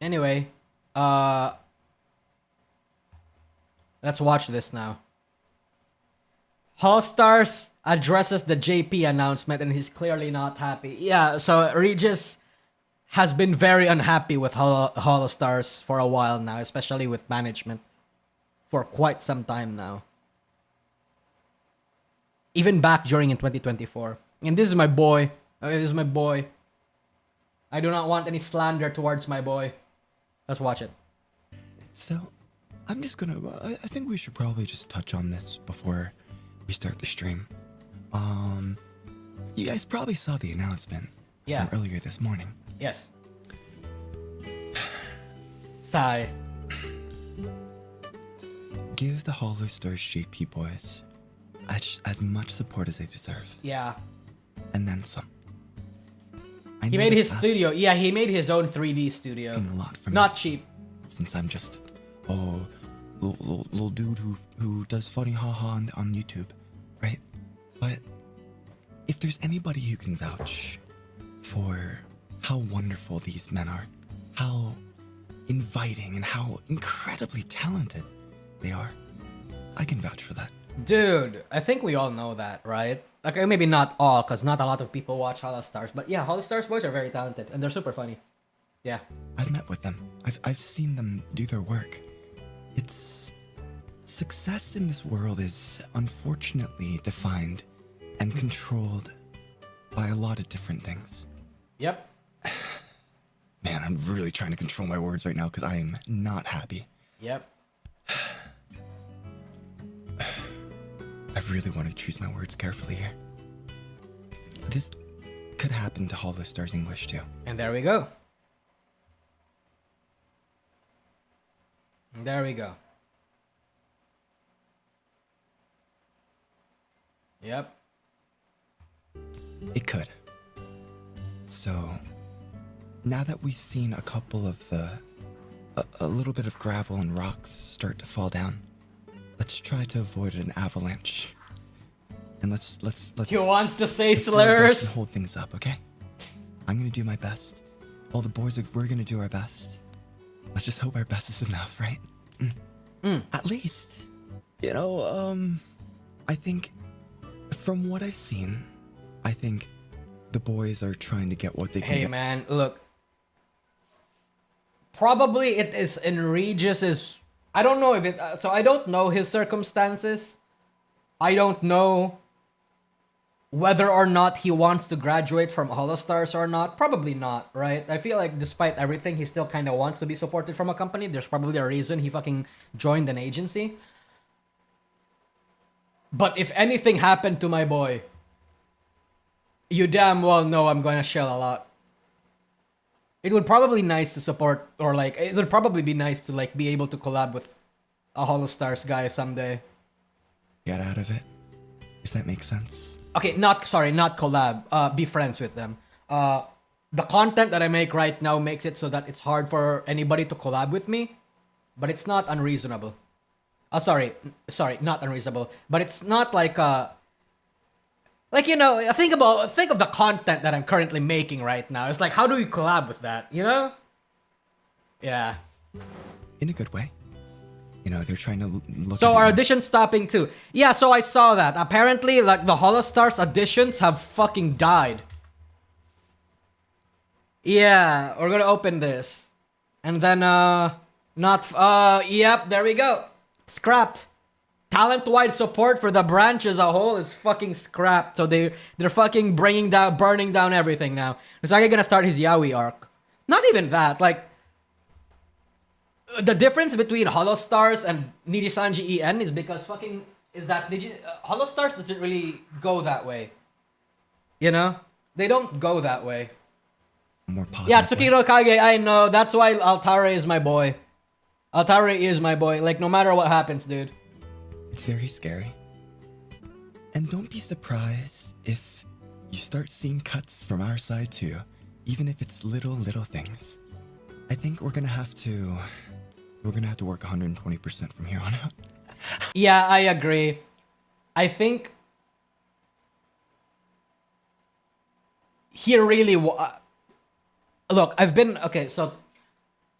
Anyway, let's watch this now. Holostars addresses the JP announcement and he's clearly not happy. Yeah, so Regis has been very unhappy with Holostars for a while now, especially with management for quite some time now. Even back during in 2024. And this is my boy. This is my boy. I do not want any slander towards my boy. Let's watch it. So, I'm just gonna, I think we should probably just touch on this before we start the stream. You guys probably saw the announcement from earlier this morning. Yes. Sigh. Give the Holostars JP boys as much support as they deserve. Yeah. And then some. He made his studio. Yeah, he made his own 3D studio. A lot from Not cheap. Since I'm just, little dude who does funny haha on YouTube, right? But if there's anybody who can vouch for how wonderful these men are, how inviting and how incredibly talented they are, I can vouch for that. Dude, I think we all know that, right? Okay, maybe not all, because not a lot of people watch Holostars. But yeah, Holostars boys are very talented, and they're super funny. Yeah. I've met with them. I've seen them do their work. It's... Success in this world is unfortunately defined and controlled by a lot of different things. Yep. Man, I'm really trying to control my words right now because I am not happy. Yep. I really want to choose my words carefully here. This could happen to Holostars English too. And there we go. There we go. Yep. It could. So, now that we've seen a couple of a little bit of gravel and rocks start to fall down, let's try to avoid an avalanche. And let's He wants to say let's do our best and slurs. hold things up, okay? I'm gonna do my best. All the boys we're gonna do our best. Let's just hope our best is enough, right? At least. You know, I think from what I've seen, I think the boys are trying to get what they can Hey get. man, look. Probably it is in Regis's. I don't know if it. So I don't know his circumstances. I don't know whether or not he wants to graduate from Holostars or not. Probably not, right? I feel like despite everything, he still kind of wants to be supported from a company. There's probably a reason he fucking joined an agency. But if anything happened to my boy, you damn well know I'm gonna shell a lot. It would probably nice to support, or like, it would probably be nice to like be able to collab with a Holostars guy someday. Get out of it, if that makes sense. Okay, not collab. Be friends with them. The content that I make right now makes it so that it's hard for anybody to collab with me, but it's not unreasonable. Sorry, not unreasonable, but it's not like you know, think of the content that I'm currently making right now. It's like, how do we collab with that? You know? Yeah. In a good way. You know, they're trying to look So at our it. audition's stopping too. Yeah, so I saw that. Apparently, like, the Holostars auditions have fucking died. Yeah, we're gonna open this. And then, yep, there we go. Scrapped. Talent-wide support for the branch as a whole is fucking scrapped. So they're fucking burning down everything now. Usagi gonna start his Yaoi arc. Not even that, like, the difference between Holostars and Nijisanji EN is because Holostars doesn't really go that way. You know? They don't go that way. More positive Yeah, way. Tsukiro Kage, I know. That's why Altare is my boy. Altare is my boy. Like, no matter what happens, dude. It's very scary. And don't be surprised if you start seeing cuts from our side too, even if it's little things. I think we're gonna have to work 120% from here on out. Yeah, I agree. I think he really look, so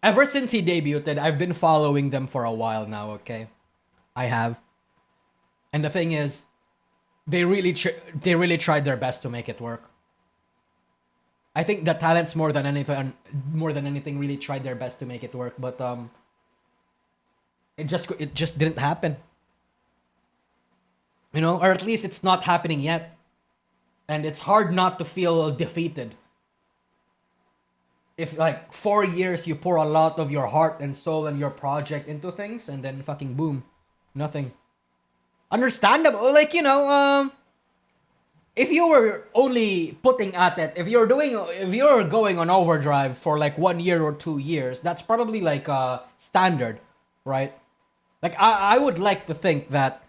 ever since he debuted, I've been following them for a while now, okay? I have. And the thing is, they really tried their best to make it work. I think the talents more than anything really tried their best to make it work, but it just didn't happen. You know, or at least it's not happening yet. And it's hard not to feel defeated. If like 4 years you pour a lot of your heart and soul and your project into things, and then fucking boom, nothing. Understandable, like, you know, if you were only putting at it, if you're going on overdrive for like 1 year or 2 years, that's probably like standard, right? Like, I would like to think that,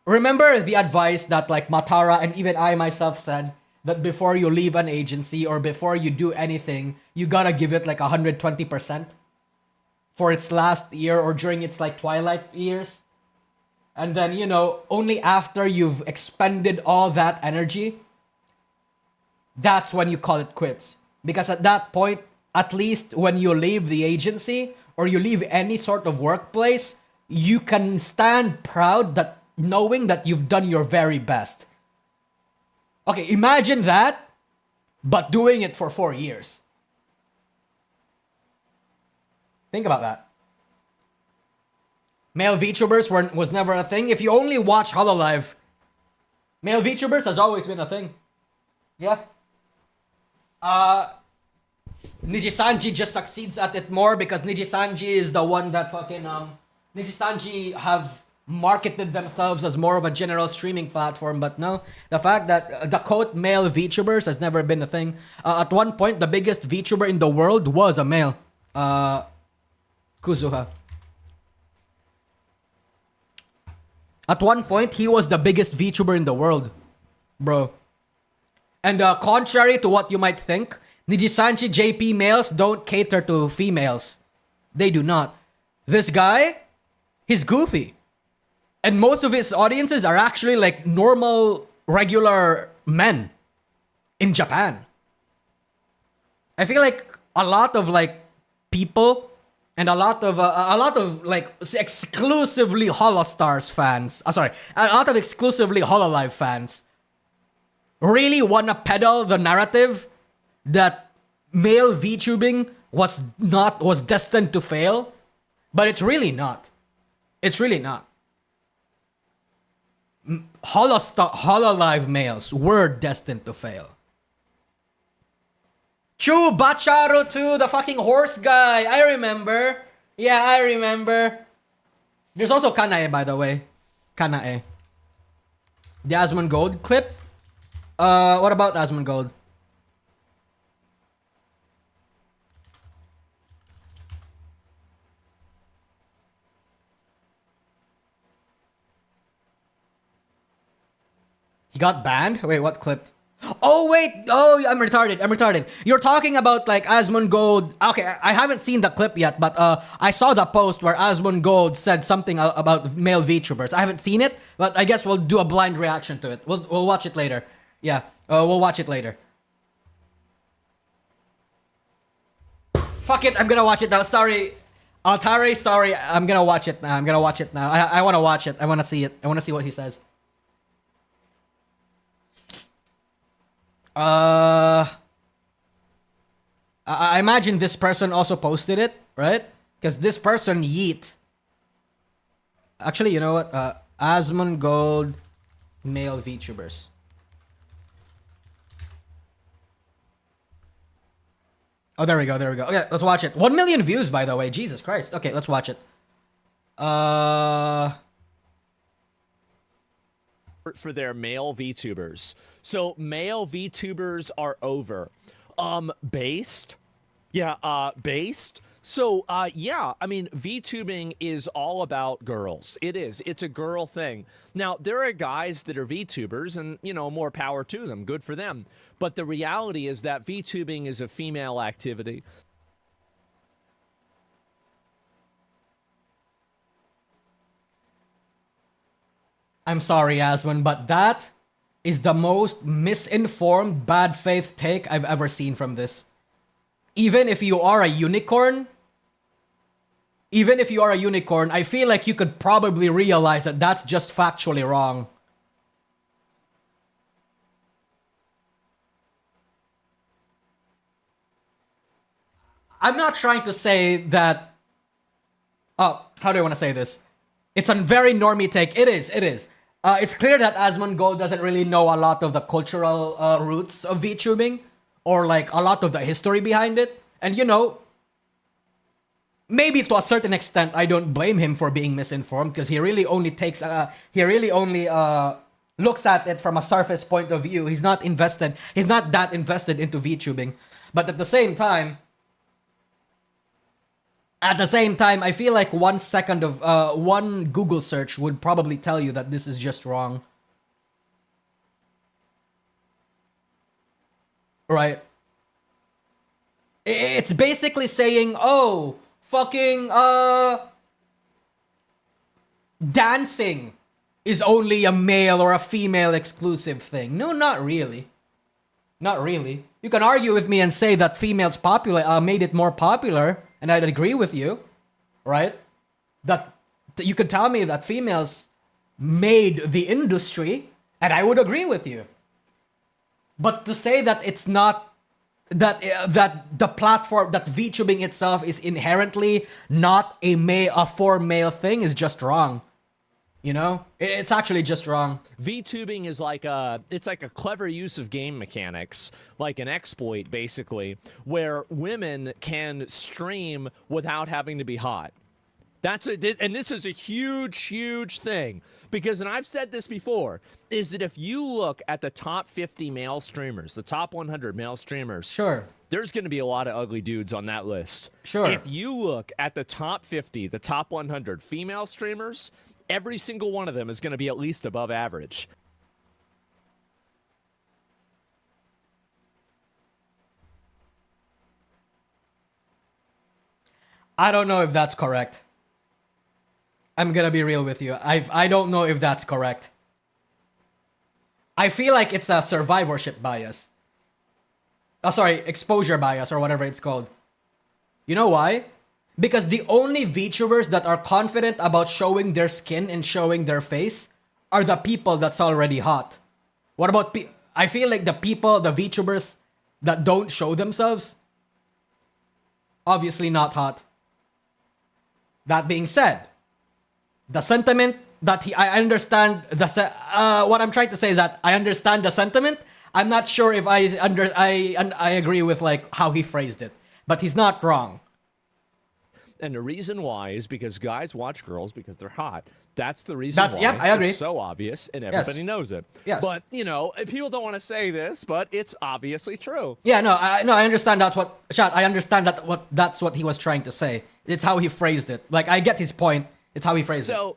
remember the advice that like Matara and even I myself said, that before you leave an agency or before you do anything, you gotta give it like 120% for its last year or during its like twilight years. And then, you know, only after you've expended all that energy, that's when you call it quits. Because at that point, at least when you leave the agency or you leave any sort of workplace, you can stand proud that knowing that you've done your very best. Okay, imagine that, but doing it for 4 years. Think about that. Male VTubers was never a thing. If you only watch Hololive, male VTubers has always been a thing. Yeah. Nijisanji just succeeds at it more because Nijisanji is the one that fucking Nijisanji have marketed themselves as more of a general streaming platform, but no, the fact that the quote male VTubers has never been a thing. At one point, the biggest VTuber in the world was a male. Kuzuha. At one point, he was the biggest VTuber in the world, bro. And contrary to what you might think, Nijisanji JP males don't cater to females. They do not. This guy, he's goofy. And most of his audiences are actually like normal, regular men in Japan. I feel like a lot of like people and a lot of like exclusively Holostars fans, a lot of exclusively Hololive fans really wanna peddle the narrative that male VTubing was destined to fail, but it's really not. It's really not. Hololive males were destined to fail. Chu Bacharu too, the fucking horse guy. I remember. Yeah, I remember. There's also Kanae, by the way. Kanae. The Asmongold clip. What about Asmongold? He got banned? Wait, what clip? Oh, wait! Oh, I'm retarded. You're talking about, like, Asmongold. Okay, I haven't seen the clip yet, but I saw the post where Asmongold said something about male VTubers. I haven't seen it, but I guess we'll do a blind reaction to it. We'll watch it later. Yeah, we'll watch it later. Fuck it, I'm gonna watch it now. Sorry. Altare, sorry. I'm gonna watch it now. I wanna watch it. I wanna see it. I wanna see what he says. I imagine this person also posted it, right? Because this person yeet. Actually, you know what? Asmongold male VTubers. Oh, there we go. Okay, let's watch it. 1 million views, by the way. Jesus Christ. Okay, let's watch it. For their male VTubers. So male VTubers are over. Based? Yeah, based? So, yeah, I mean, VTubing is all about girls. It is. It's a girl thing. Now, there are guys that are VTubers and, you know, more power to them. Good for them. But the reality is that VTubing is a female activity. I'm sorry, Aswin, but that is the most misinformed, bad faith take I've ever seen from this. Even if you are a unicorn, I feel like you could probably realize that that's just factually wrong. I'm not trying to say that... Oh, how do I want to say this? It's a very normie take. It is. It's clear that Asmongold doesn't really know a lot of the cultural roots of VTubing, or like a lot of the history behind it. And you know, maybe to a certain extent, I don't blame him for being misinformed, because he really only looks at it from a surface point of view. He's not that invested into VTubing. But at the same time, I feel like 1 second of one Google search would probably tell you that this is just wrong. Right? It's basically saying, oh, fucking, dancing is only a male or a female exclusive thing. No, not really. Not really. You can argue with me and say that females made it more popular, and I'd agree with you, right? That you could tell me that females made the industry, and I would agree with you. But to say that it's not that the platform, that VTubing itself is inherently not a for male thing is just wrong. You know, it's actually just wrong. VTubing is like it's like a clever use of game mechanics, like an exploit basically, where women can stream without having to be hot. And this is a huge thing, because, and I've said this before, is that if you look at the top 50 male streamers, the top 100 male streamers, Sure. there's going to be a lot of ugly dudes on that list. Sure. If you look at the top 50, the top 100 female streamers, every single one of them is going to be at least above average. I don't know if that's correct. I'm gonna be real with you. I don't know if that's correct. I feel like it's a survivorship bias. Oh, sorry, exposure bias or whatever it's called. You know why? Because the only VTubers that are confident about showing their skin and showing their face are the people that's already hot. What about I feel like the VTubers that don't show themselves, obviously not hot. That being said, the sentiment that I understand what I'm trying to say is that I understand the sentiment. I'm not sure if I agree with like how he phrased it, but he's not wrong. And the reason why is because guys watch girls because they're hot. That's the reason why. Yep, I agree. It's so obvious and everybody knows it. Yes. But, you know, people don't want to say this, but it's obviously true. Yeah, no, I understand that's what I understand that's what he was trying to say. It's how he phrased it. Like, I get his point. It's how he phrased it. So,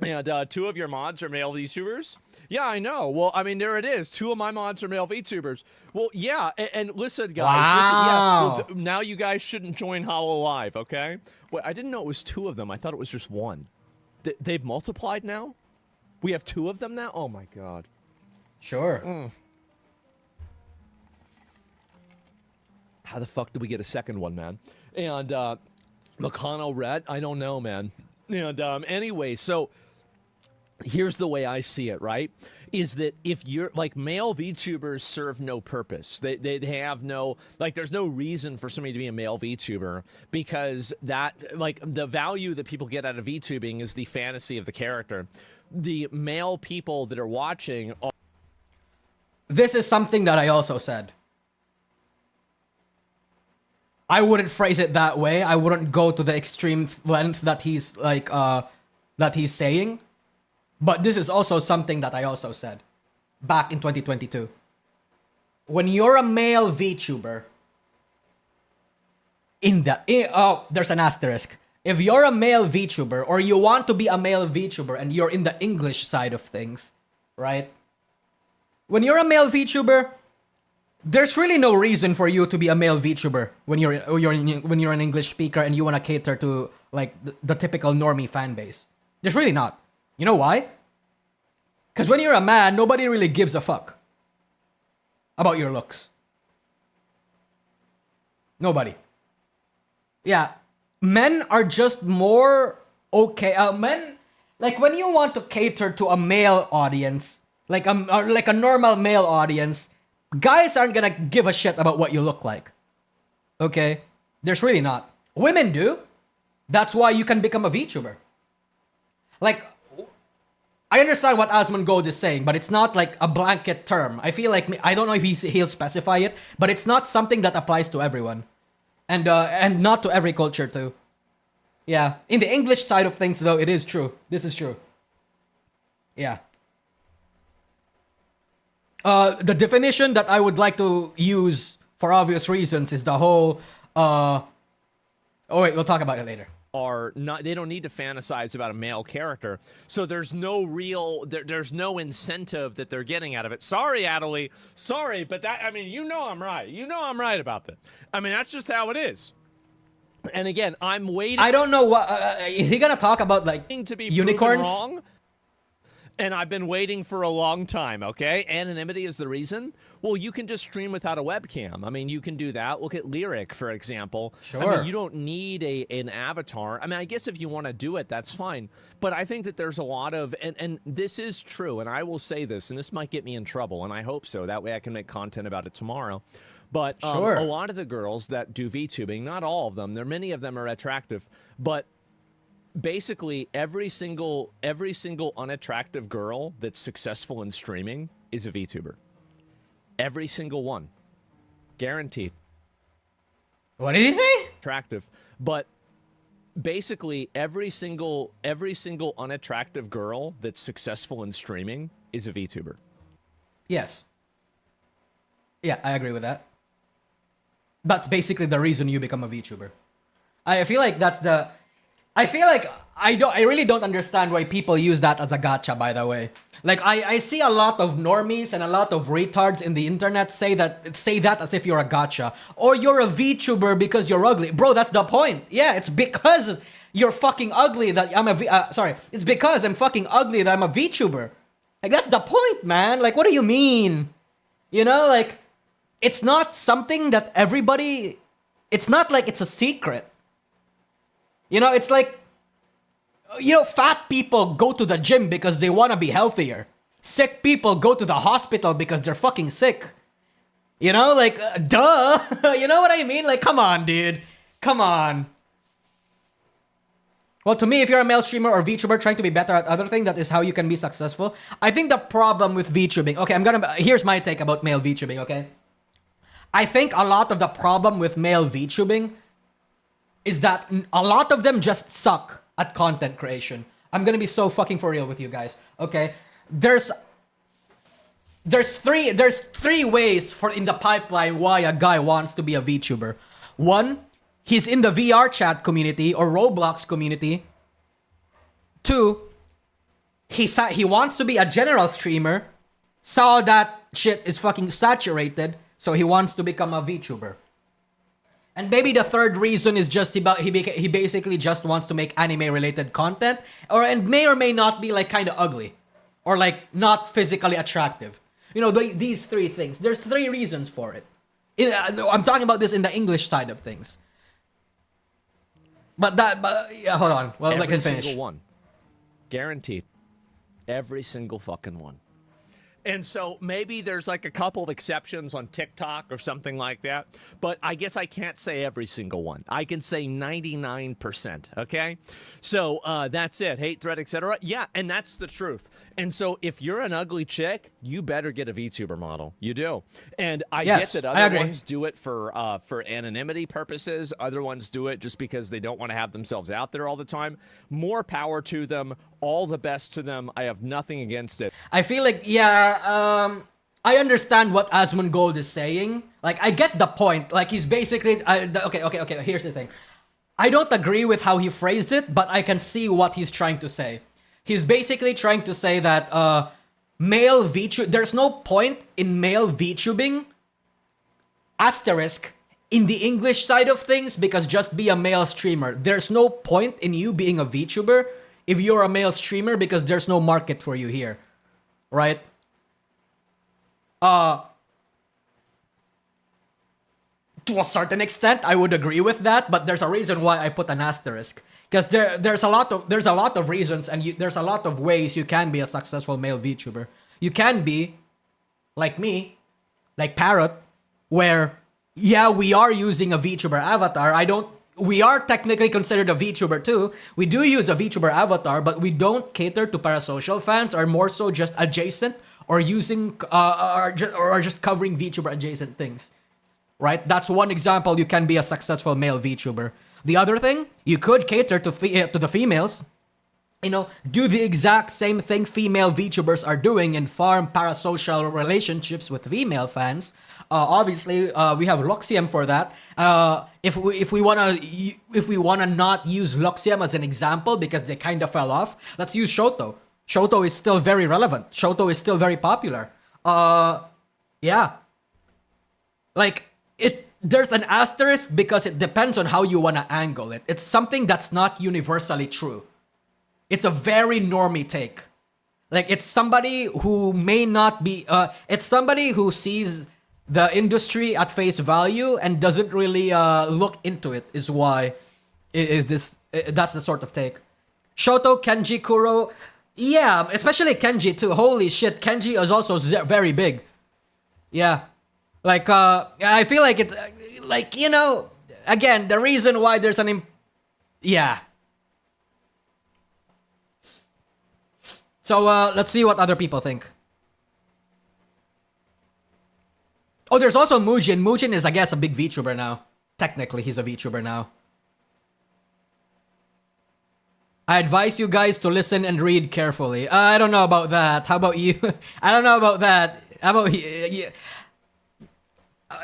and 2 of your mods are male VTubers? Yeah, I know. Well, I mean, there it is. 2 of my mods are male VTubers. Well, yeah, and listen, guys. Wow. Listen, yeah, now you guys shouldn't join Hollow Live, okay? Wait, I didn't know it was 2 of them. I thought it was just 1. They've multiplied now? We have 2 of them now? Oh, my God. Sure. How the fuck did we get a second one, man? And McConnell Red? I don't know, man. And anyway, so here's the way I see it, right? Is that if you're like male VTubers serve no purpose. They have no, like, there's no reason for somebody to be a male VTuber, because that, like, the value that people get out of VTubing is the fantasy of the character. The male people that are watching are... This is something that I also said. I wouldn't phrase it that way. I wouldn't go to the extreme length that he's like that he's saying. But this is also something that I also said back in 2022. When you're a male VTuber, there's an asterisk. If you're a male VTuber or you want to be a male VTuber and you're in the English side of things, right? When you're a male VTuber, there's really no reason for you to be a male VTuber when you're an English speaker and you want to cater to like the typical normie fan base. There's really not. You know why? Because when you're a man, nobody really gives a fuck about your looks. Nobody. Yeah, men are just more okay. Men, like when you want to cater to a male audience, like a normal male audience, guys aren't gonna give a shit about what you look like. Okay? There's really not. Women do. That's why you can become a VTuber. Like, I understand what Asmongold is saying, but it's not like a blanket term. I feel like, I don't know if he'll specify it, but it's not something that applies to everyone. And not to every culture too. Yeah. In the English side of things though, it is true. This is true. Yeah. The definition that I would like to use for obvious reasons is the whole, oh wait, we'll talk about it later. Are not, they don't need to fantasize about a male character, so there's no real, there's no incentive that they're getting out of it. Sorry, Adelie, sorry, but that, I mean, you know I'm right. You know I'm right about that. I mean, that's just how it is. And again, I'm waiting. I don't know what is he gonna talk about, like to be unicorns? Wrong, and I've been waiting for a long time. Okay, anonymity is the reason. Well, you can just stream without a webcam. I mean, you can do that. Look at Lyric, for example. Sure. I mean, you don't need an avatar. I mean, I guess if you want to do it, that's fine. But I think that there's a lot of, and this is true, and I will say this, and this might get me in trouble, and I hope so. That way I can make content about it tomorrow. But sure. A lot of the girls that do VTubing, not all of them, many of them are attractive, but basically every single unattractive girl that's successful in streaming is a VTuber. Every single one. Guaranteed. What did he say? Attractive. But basically every single unattractive girl that's successful in streaming is a VTuber. Yes. Yeah, I agree with that. That's basically the reason you become a VTuber. I feel like that's the... I feel like I really don't understand why people use that as a gacha, by the way. Like, I see a lot of normies and a lot of retards in the internet say that as if you're a gacha. Or you're a VTuber because you're ugly. Bro, that's the point. Yeah, it's because you're fucking ugly that I'm a sorry. It's because I'm fucking ugly that I'm a VTuber. Like, that's the point, man. Like, what do you mean? You know, like, it's not something that everybody... It's not like it's a secret. You know, it's like... You know, fat people go to the gym because they want to be healthier. Sick people go to the hospital because they're fucking sick. You know, like, duh. You know what I mean? Like, come on, dude. Come on. Well, to me, if you're a male streamer or VTuber trying to be better at other things, that is how you can be successful. I think the problem with VTubing... Okay, here's my take about male VTubing, okay? I think a lot of the problem with male VTubing is that a lot of them just suck at content creation. I'm gonna be so fucking for real with you guys, okay? There's three ways in the pipeline why a guy wants to be a VTuber. One, he's in the VR chat community or Roblox community. Two, he wants to be a general streamer, saw that shit is fucking saturated, so he wants to become a VTuber. And maybe the third reason is just he basically just wants to make anime-related content, and may or may not be like kind of ugly, or like not physically attractive. You know, these three things. There's three reasons for it. I'm talking about this in the English side of things. But yeah, hold on. Well, I can finish. Every single one, guaranteed. Every single fucking one. And so maybe there's like a couple of exceptions on TikTok or something like that, but I guess I can't say every single one. I can say 99%, okay? So that's it. Hate thread, etc. Yeah, and that's the truth. And so if you're an ugly chick, you better get a VTuber model. You do. And I get that other ones do it for anonymity purposes. Other ones do it just because they don't want to have themselves out there all the time. More power to them. All the best to them. I have nothing against it. I feel like, yeah, I understand what Asmongold is saying. Like, I get the point. Like, he's basically... Okay, here's the thing. I don't agree with how he phrased it, but I can see what he's trying to say. He's basically trying to say that male VTuber... There's no point in male VTubing, asterisk, in the English side of things, because just be a male streamer. There's no point in you being a VTuber if you're a male streamer, because there's no market for you here, right? To a certain extent, I would agree with that, but there's a reason why I put an asterisk. Because there's a lot of reasons, and there's a lot of ways you can be a successful male VTuber. You can be, like me, like Parrot, where, yeah, we are using a VTuber avatar. We are technically considered a VTuber too. We do use a VTuber avatar, but we don't cater to parasocial fans, or more so just adjacent, or using, or just covering VTuber adjacent things. Right? That's one example you can be a successful male VTuber. The other thing, you could cater to the females. You know, do the exact same thing female VTubers are doing and farm parasocial relationships with female fans. Obviously, we have Luxium for that. If we wanna not use Luxium as an example because they kind of fell off, let's use Shoto. Shoto is still very relevant. Shoto is still very popular. Yeah. Like, there's an asterisk because it depends on how you wanna angle it. It's something that's not universally true. It's a very normie take. Like, it's somebody who may not be... it's somebody who sees the industry at face value and doesn't really look into it, is why... that's the sort of take. Shoto, Kenji, Kuro... Yeah, especially Kenji too. Holy shit, Kenji is also very big. Yeah. Like, I feel like it's... like, you know... Again, the reason why there's an... Yeah. So let's see what other people think. Oh, there's also Mujin. Mujin is, I guess, a big VTuber now. Technically, he's a VTuber now. I advise you guys to listen and read carefully. I don't know about that. How about you? I don't know about that. How about you?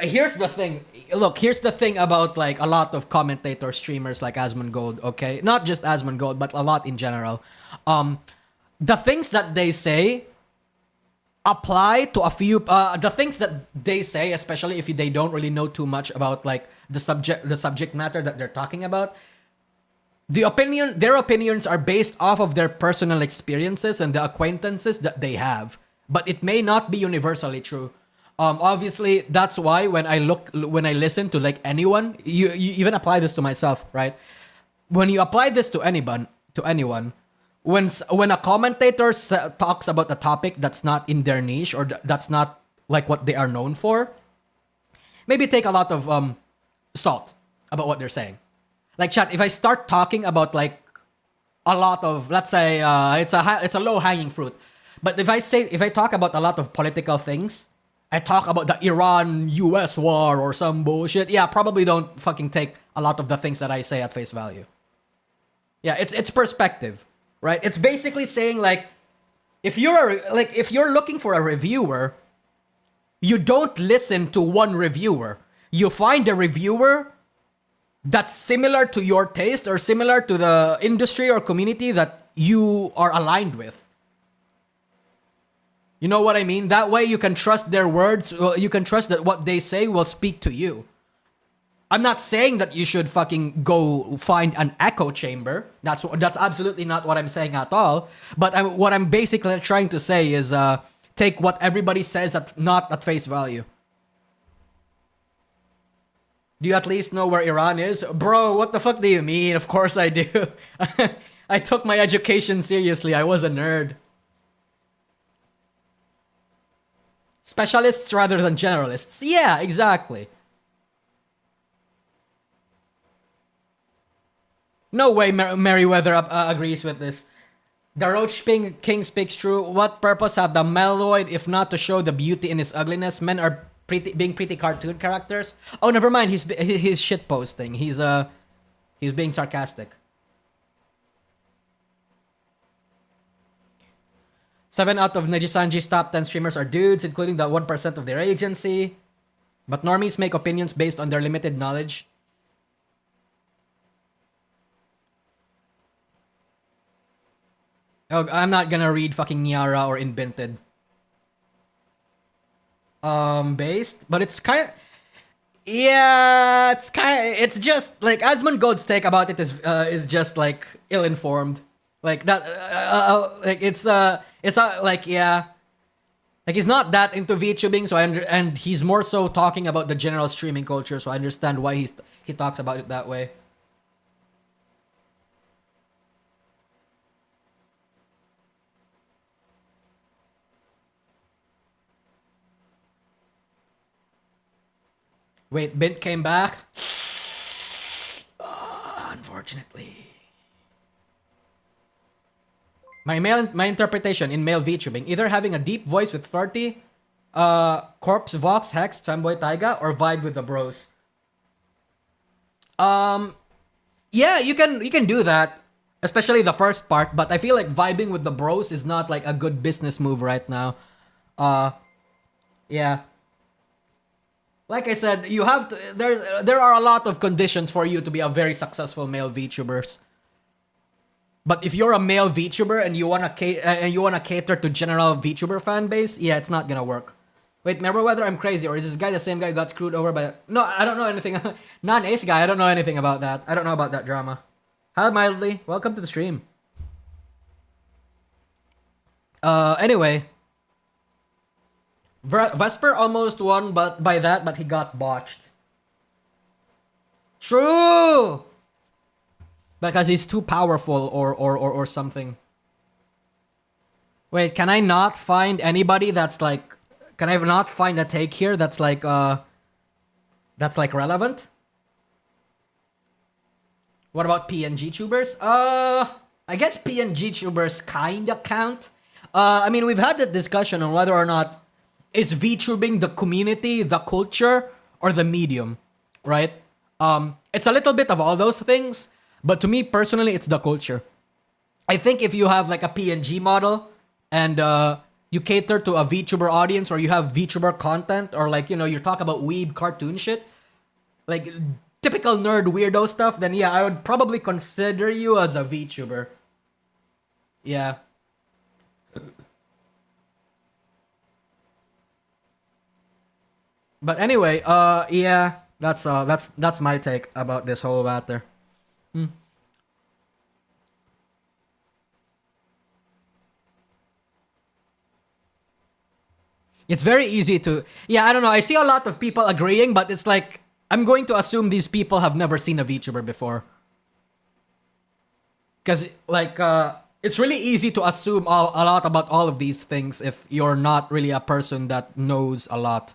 Here's the thing. Look, here's the thing about like a lot of commentator streamers like Asmongold, okay? Not just Asmongold, but a lot in general. The things that they say apply to a few the things that they say, especially if they don't really know too much about like the subject matter that they're talking about. Their opinions are based off of their personal experiences and the acquaintances that they have, but it may not be universally true. Obviously, that's why when I listen to like anyone, you even apply this to myself, right? When you apply this to anyone, when a commentator talks about a topic that's not in their niche or that's not like what they are known for, maybe take a lot of salt about what they're saying. Like, chat, if I start talking about like a lot of, let's say it's a low hanging fruit, but if I talk about a lot of political things, I talk about the Iran-US war or some bullshit, yeah, probably don't fucking take a lot of the things that I say at face value. Yeah, it's perspective, right? It's basically saying like, if you're looking for a reviewer, you don't listen to one reviewer. You find a reviewer that's similar to your taste or similar to the industry or community that you are aligned with. You know what I mean? That way you can trust their words. You can trust that what they say will speak to you. I'm not saying that you should fucking go find an echo chamber. That's absolutely not what I'm saying at all. But what I'm basically trying to say is take what everybody says not at face value. Do you at least know where Iran is? Bro, what the fuck do you mean? Of course I do. I took my education seriously. I was a nerd. Specialists rather than generalists. Yeah, exactly. No way Merryweather agrees with this. The Roach King speaks true. What purpose have the Meloid if not to show the beauty in his ugliness? Men are being pretty cartoon characters. Oh, never mind. He's shit posting. He's being sarcastic. 7 out of Nejisanji's top 10 streamers are dudes, including the 1% of their agency. But normies make opinions based on their limited knowledge. Oh, I'm not gonna read fucking Niara or Invented. Based, but it's kind of, yeah, it's just like Asmongold's take about it is just like ill-informed, like that, like it's like, yeah, like he's not that into VTubing, so and he's more so talking about the general streaming culture, so I understand why he talks about it that way. Wait, Bint came back? Unfortunately. My interpretation in male VTubing, either having a deep voice with 30, Corpse, Vox, Hex, Femboy, Taiga, or vibe with the bros. Yeah, you can do that, especially the first part, but I feel like vibing with the bros is not like a good business move right now. Yeah. Like I said, you have to. There are a lot of conditions for you to be a very successful male VTubers. But if you're a male VTuber and you wanna cater to general VTuber fan base, yeah, it's not gonna work. Wait, remember whether I'm crazy or is this guy the same guy who got screwed over by? No, I don't know anything. Not an ace guy. I don't know anything about that. I don't know about that drama. Hi, Mildly. Welcome to the stream. Anyway. Vesper almost won, but he got botched. True! Because he's too powerful or something. Wait, can I not find anybody that's like... Can I not find a take here that's like relevant? What about PNG tubers? I guess PNG tubers kinda count. I mean, we've had that discussion on whether or not is VTubing the community, the culture, or the medium, right? It's a little bit of all those things, but to me personally, it's the culture. I think if you have like a PNG model and you cater to a VTuber audience, or you have VTuber content, or like, you know, you're talking about weeb cartoon shit, like typical nerd weirdo stuff, then yeah, I would probably consider you as a VTuber. Yeah. But anyway, yeah, that's my take about this whole matter. It's very easy to, yeah, I don't know. I see a lot of people agreeing, but it's like, I'm going to assume these people have never seen a VTuber before. Because, like, it's really easy to assume a lot about all of these things if you're not really a person that knows a lot.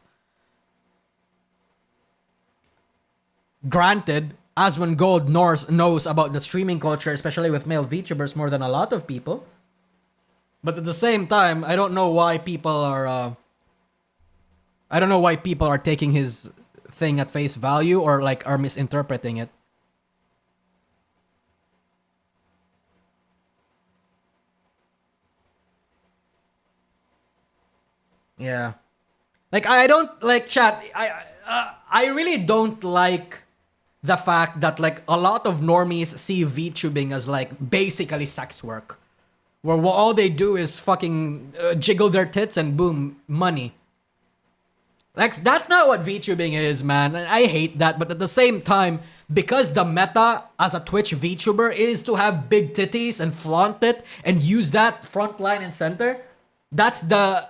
Granted, Asmongold knows about the streaming culture, especially with male VTubers, more than a lot of people. But at the same time, I don't know why people are... I don't know why people are taking his thing at face value or like are misinterpreting it. Yeah. Like, I don't like, chat. I really don't like the fact that like a lot of normies see VTubing as like basically sex work, where all they do is fucking jiggle their tits and boom, money. Like, that's not what VTubing is, man. I hate that, but at the same time, because the meta as a Twitch VTuber is to have big titties and flaunt it and use that front line and center, that's the...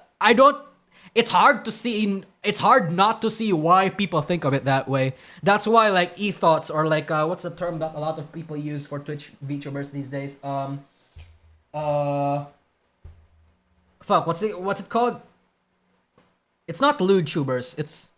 It's hard to see... It's hard not to see why people think of it that way. That's why, like, ethos, or like, what's the term that a lot of people use for Twitch VTubers these days? Fuck, what's it called? It's not lewd tubers. It's...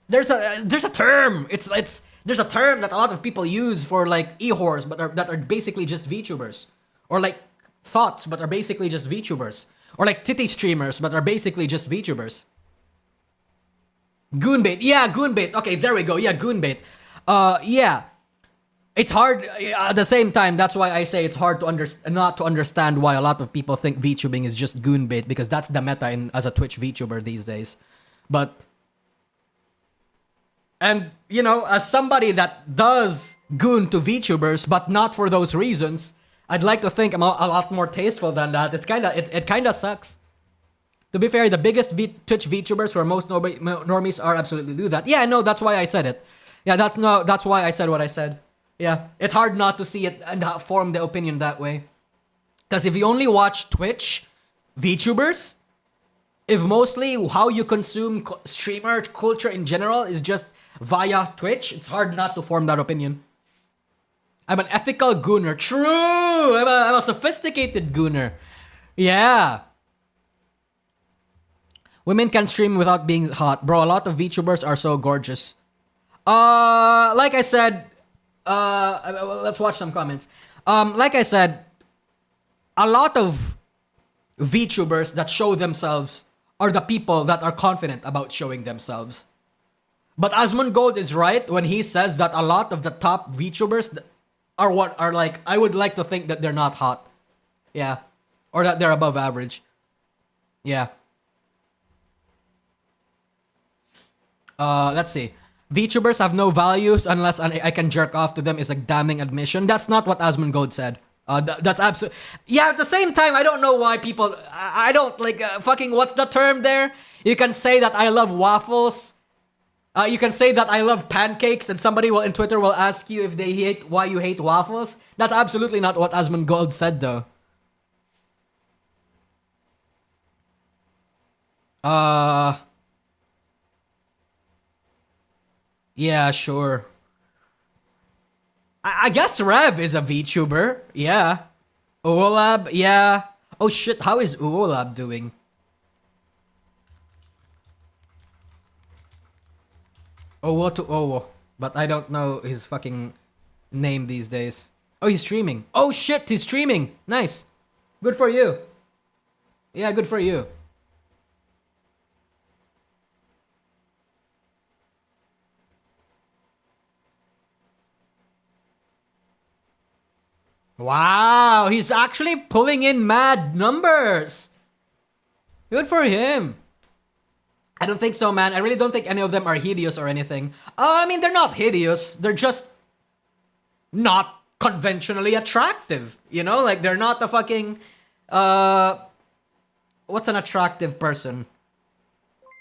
There's a term. There's a term that a lot of people use for like e-whores, but that are basically just VTubers, or like thoughts, but are basically just VTubers, or like titty streamers, but are basically just VTubers. Goonbait. Yeah, goonbait. Okay, there we go. Yeah, goonbait. Yeah. It's hard, at the same time, that's why I say it's hard to not to understand why a lot of people think VTubing is just goonbait, because that's the meta as a Twitch VTuber these days. But... And, you know, as somebody that does goon to VTubers, but not for those reasons, I'd like to think I'm a lot more tasteful than that. It kinda sucks. To be fair, the biggest Twitch VTubers where most normies are absolutely do that. Yeah, no, that's why I said it. Yeah, that's why I said what I said. Yeah, it's hard not to see it and form the opinion that way. Because if you only watch Twitch VTubers, if mostly how you consume streamer culture in general is just via Twitch, it's hard not to form that opinion. I'm an ethical gooner. True! I'm a sophisticated gooner. Yeah. Women can stream without being hot. Bro, a lot of VTubers are so gorgeous. Like I said... let's watch some comments. Like I said, a lot of VTubers that show themselves are the people that are confident about showing themselves. But Asmongold is right when he says that a lot of the top VTubers are like, I would like to think that they're not hot. Yeah. Or that they're above average. Yeah. Let's see. VTubers have no values unless I can jerk off to them is a damning admission. That's not what Asmongold said. That's absolute. Yeah, at the same time, I don't know why people... I don't, like, fucking... What's the term there? You can say that I love waffles. You can say that I love pancakes, and somebody in Twitter will ask you if they hate... Why you hate waffles. That's absolutely not what Asmongold said, though. Yeah, sure. I guess Rev is a VTuber. Yeah. Uolab, yeah. Oh shit, how is Uolab doing? Owo to Owo. But I don't know his fucking name these days. Oh, he's streaming. Oh shit, he's streaming. Nice. Good for you. Yeah, good for you. Wow, he's actually pulling in mad numbers. Good for him. I don't think so, man. I really don't think any of them are hideous or anything. I mean, they're not hideous. They're just not conventionally attractive. You know, like they're not a fucking what's an attractive person?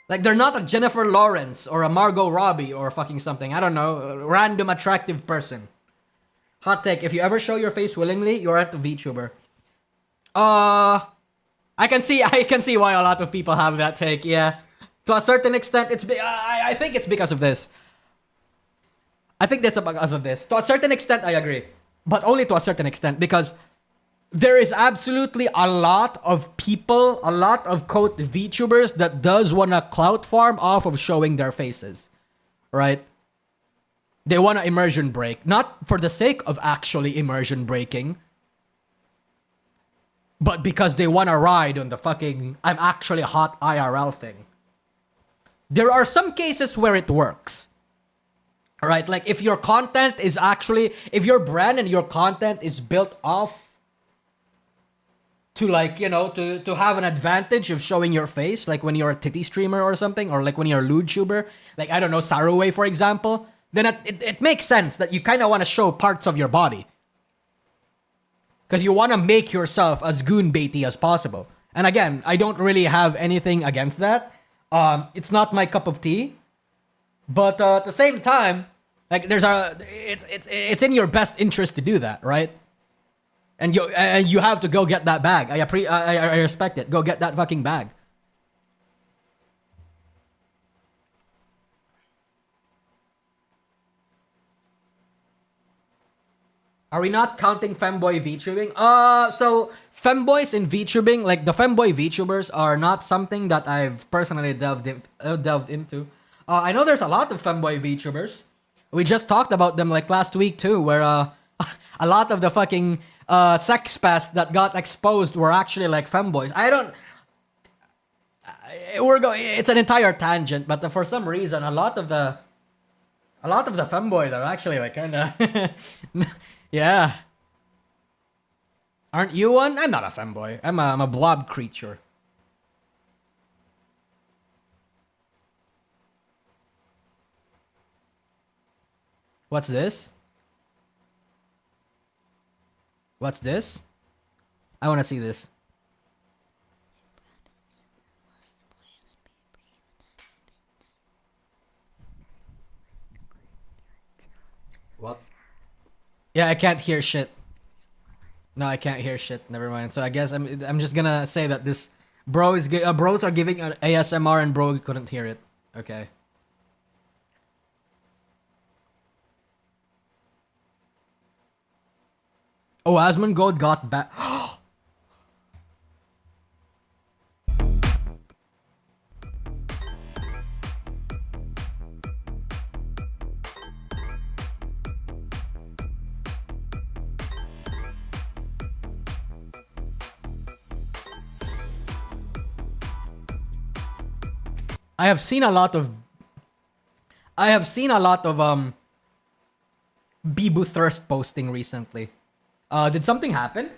Like they're not a Jennifer Lawrence or a Margot Robbie or fucking something. I don't know, a random attractive person. Hot take, if you ever show your face willingly, you're at the VTuber. I can see why a lot of people have that take, yeah. To a certain extent, I think it's because of this. I think that's because of this. To a certain extent, I agree. But only to a certain extent, because there is absolutely a lot of people, a lot of quote VTubers that does want to clout farm off of showing their faces. Right? They want to immersion break. Not for the sake of actually immersion breaking, but because they want to ride on the fucking I'm actually hot IRL thing. There are some cases where it works. Alright, like if your content is actually, if your brand and your content is built off to like, you know, to have an advantage of showing your face, like when you're a titty streamer or something, or like when you're a lewd tuber, like I don't know, Saruway for example, then it makes sense that you kind of want to show parts of your body. Because you want to make yourself as goon baity as possible. And again, I don't really have anything against that. It's not my cup of tea. But at the same time, like it's in your best interest to do that, right? And you have to go get that bag. I respect it. Go get that fucking bag. Are we not counting femboy VTubing? So femboys in VTubing, like the femboy VTubers, are not something that I've personally delved into. I know there's a lot of femboy VTubers. We just talked about them like last week too, where a lot of the fucking sex pests that got exposed were actually like femboys. It's an entire tangent, but for some reason, a lot of the femboys are actually like kind of. Yeah. Aren't you one? I'm not a femboy. I'm a blob creature. What's this? What's this? I want to see this. What? Yeah, I can't hear shit. No, I can't hear shit. Never mind. So I guess I'm just gonna say that this bros are giving an ASMR and bro couldn't hear it. Okay. Oh, Asmongold got back. I have seen a lot of Bibu thirst posting recently. Did something happen?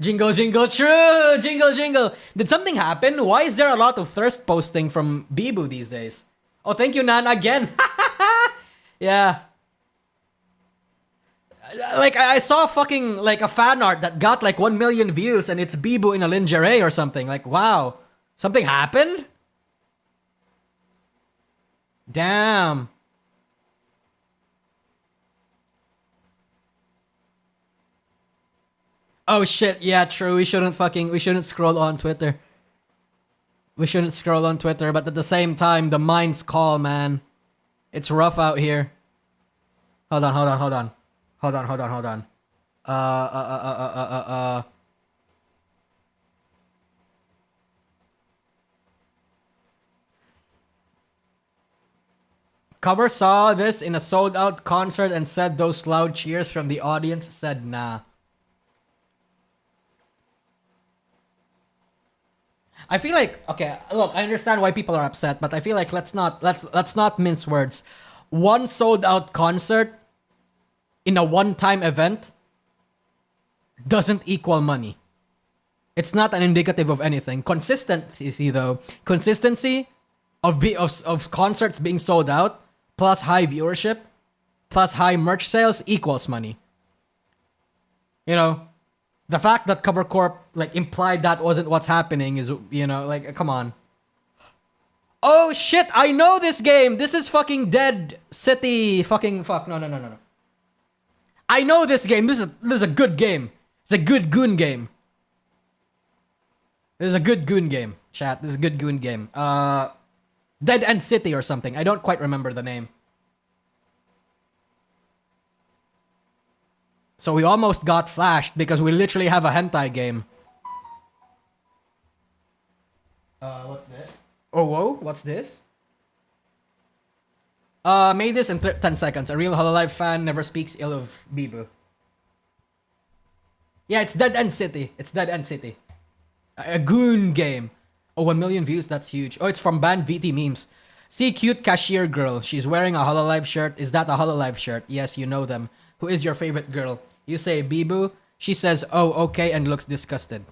Jingle, jingle, true! Jingle, jingle! Did something happen? Why is there a lot of thirst posting from Bibu these days? Oh, thank you, Nan, again! Yeah. Like, I saw fucking, like, a fan art that got, like, 1 million views and it's Bibu in a lingerie or something. Like, wow. Something happened? Damn. Oh shit, yeah, true. We shouldn't scroll on Twitter. We shouldn't scroll on Twitter, but at the same time, the mind's call, man. It's rough out here. Hold on. Cover saw this in a sold-out concert and said those loud cheers from the audience said nah. I feel like, okay, look, I understand why people are upset, but I feel like let's not mince words. One sold-out concert in a one-time event doesn't equal money. It's not an indicative of anything. Consistency though, consistency of concerts being sold out plus high viewership plus high merch sales equals money. You know, the fact that Cover Corp like implied that wasn't what's happening is, you know, like, come on. Oh shit, I know this game. This is fucking Dead City fucking fuck. No. I know this game. This is a good game. It's a good goon game. This is a good goon game, chat. This is a good goon game. Dead End City or something. I don't quite remember the name. So we almost got flashed because we literally have a hentai game. What's this? Oh, whoa, what's this? Made this in 10 seconds. A real Hololive fan never speaks ill of Bibu. Yeah, it's Dead End City. It's Dead End City. A goon game. Oh, 1 million views, that's huge. Oh, it's from band VT Memes. See cute cashier girl. She's wearing a Hololive shirt. Is that a Hololive shirt? Yes, you know them. Who is your favorite girl? You say Bibu. She says, oh, okay, and looks disgusted.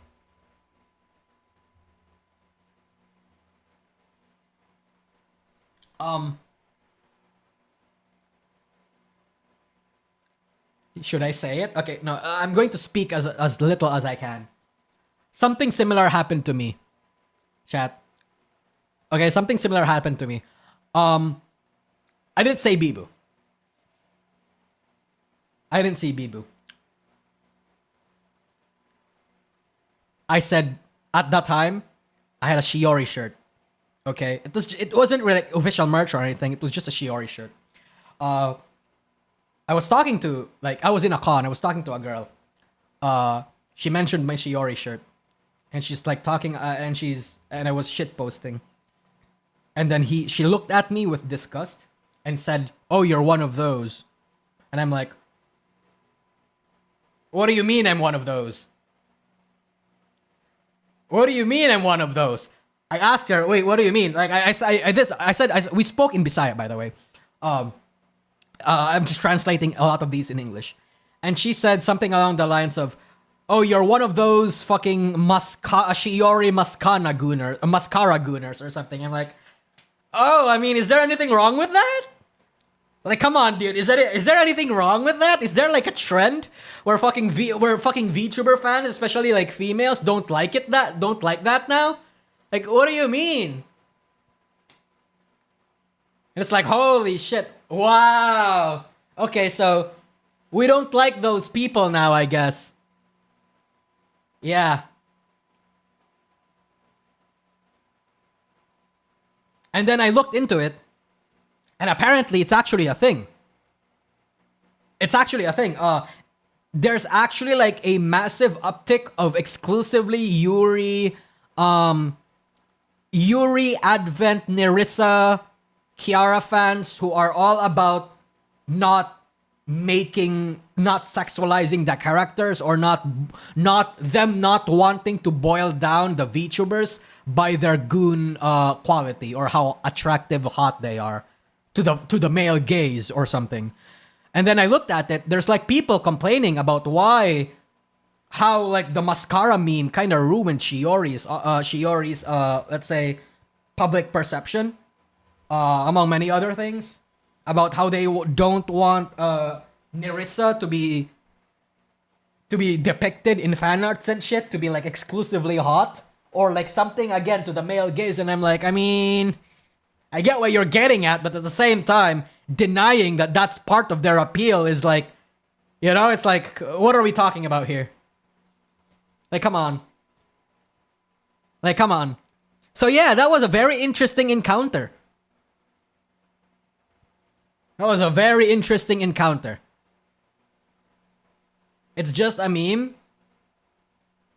Should I say it? Okay, no, I'm going to speak as little as I can. Something similar happened to me. Chat. Okay, something similar happened to me. I didn't say Bibu. I didn't see Bibu. I said at that time I had a Shiori shirt. Okay, it wasn't really like official merch or anything. It was just a Shiori shirt. I was talking to I was in a con. I was talking to a girl. She mentioned my Shiori shirt, and she's like talking, and I was shit posting. And then she looked at me with disgust and said, "Oh, you're one of those," and I'm like, "What do you mean I'm one of those? What do you mean I'm one of those?" I asked her, "Wait, what do you mean?" Like I said, we spoke in Bisaya, by the way. I'm just translating a lot of these in English. And she said something along the lines of, "Oh, you're one of those fucking Shiori mascara gooners or something." I'm like, "Oh, I mean, is there anything wrong with that? Like, come on, dude. Is there anything wrong with that? Is there like a trend where fucking VTuber fans, especially like females, don't like that now? Like, what do you mean?" And it's like, holy shit. Wow. Okay, so we don't like those people now, I guess. Yeah. And then I looked into it, and apparently it's actually a thing. It's actually a thing. There's actually like a massive uptick of exclusively Yuri, Advent, Nerissa, Kiara fans who are all about not sexualizing the characters, or not wanting to boil down the VTubers by their goon quality or how attractive, hot they are to the male gaze or something. And then I looked at it. There's like people complaining about how like the mascara meme kind of ruined Shiori's let's say public perception. Among many other things, about how they don't want Nerissa to be depicted in fan arts and shit, to be like exclusively hot or like something again to the male gaze. And I'm like, I mean, I get what you're getting at, but at the same time, denying that that's part of their appeal is like, you know, it's like, what are we talking about here? Like, come on. Like, come on. So yeah, that was a very interesting encounter. That was a very interesting encounter. It's just a meme.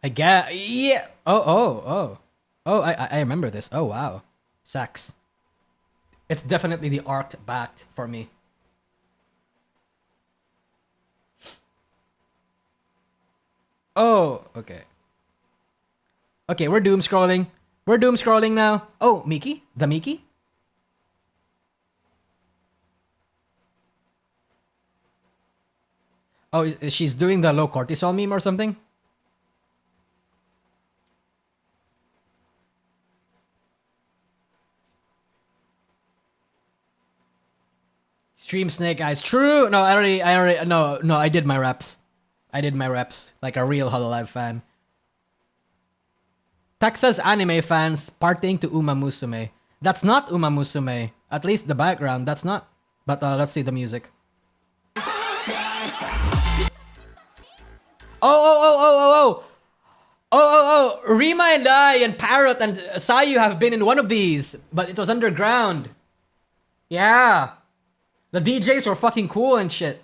I guess. Yeah. Oh, I remember this. Oh, wow. Sex. It's definitely the arc backed for me. Oh, okay. Okay, we're doom scrolling. We're doom scrolling now. Oh, Miki? The Miki? Oh, she's doing the low cortisol meme or something? Stream Snake Eyes. True. No, I did my reps. I did my reps like a real Hololive fan. Texas anime fans partying to Uma Musume. That's not Uma Musume. At least the background. That's not. But let's see the music. Oh, Rima and I and Parrot and Sayu have been in one of these, but it was underground. Yeah. The DJs were fucking cool and shit.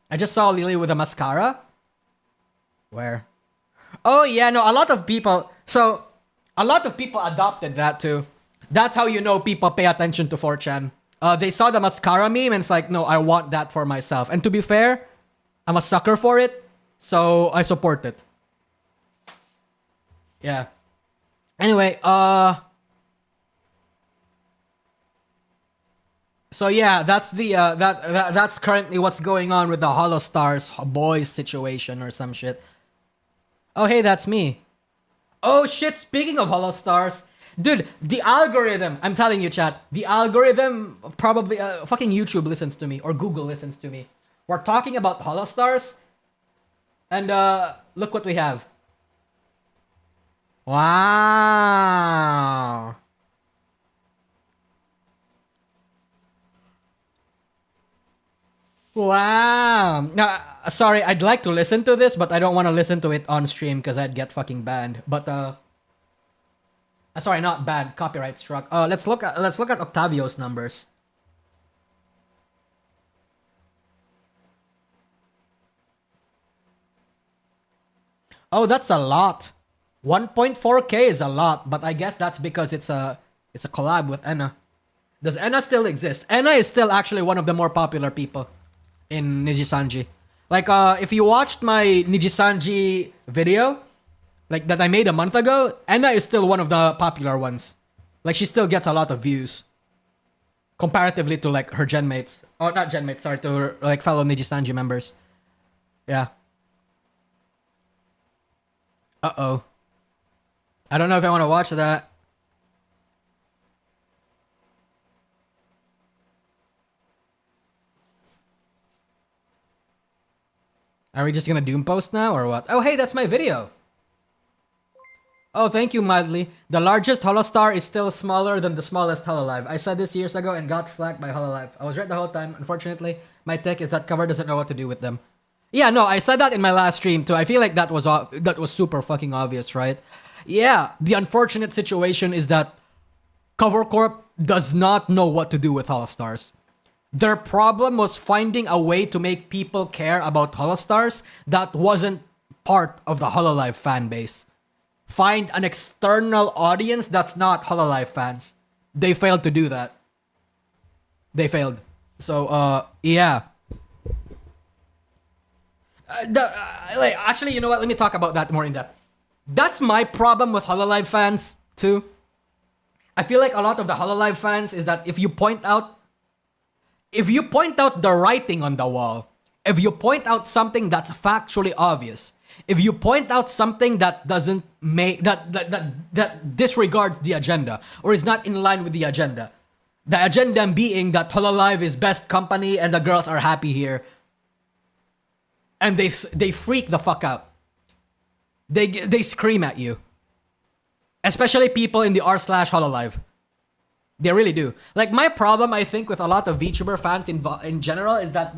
I just saw Lily with a mascara. Where? Oh yeah, no, a lot of people adopted that too. That's how you know people pay attention to 4chan. They saw the mascara meme and it's like, no, I want that for myself. And to be fair, I'm a sucker for it, so I support it. Yeah. Anyway, so yeah, that's the that's currently what's going on with the Holostars boys situation or some shit. Oh hey, that's me. Oh shit, speaking of Holostars, dude, the algorithm, I'm telling you chat, the algorithm probably fucking YouTube listens to me or Google listens to me. We're talking about Holostars and look what we have. Wow. Wow. Now, sorry, I'd like to listen to this, but I don't want to listen to it on stream because I'd get fucking banned. But sorry, not banned, copyright struck. Let's look at Octavio's numbers. Oh, that's a lot. 1.4k is a lot, but I guess that's because it's a collab with Enna. Does Enna still exist? Enna is still actually one of the more popular people in Nijisanji. Like, if you watched my Nijisanji video, like that I made a month ago, Enna is still one of the popular ones. Like, she still gets a lot of views. Comparatively to, like, her genmates. Oh, not genmates, sorry, to her, like, fellow Nijisanji members. Yeah. Uh-oh. I don't know if I want to watch that. Are we just gonna doom post now or what? Oh, hey, that's my video. Oh, thank you, Madly. The largest Holostar is still smaller than the smallest Hololive. I said this years ago and got flagged by Hololive. I was right the whole time. Unfortunately, my tech is that cover doesn't know what to do with them. Yeah, no, I said that in my last stream too. I feel like that was super fucking obvious, right? Yeah, the unfortunate situation is that Cover Corp does not know what to do with Holostars. Their problem was finding a way to make people care about Holostars that wasn't part of the Hololive fan base. Find an external audience that's not Hololive fans. They failed to do that. They failed. So, yeah. Actually, you know what? Let me talk about that more in depth. That's my problem with Hololive fans, too. I feel like a lot of the Hololive fans is that if you point out the writing on the wall, if you point out something that's factually obvious, if you point out something that doesn't make that disregards the agenda or is not in line with the agenda being that Hololive is best company and the girls are happy here, and they freak the fuck out. They scream at you, especially people in the r/Hololive. They really do. Like, my problem, I think, with a lot of VTuber fans in general is that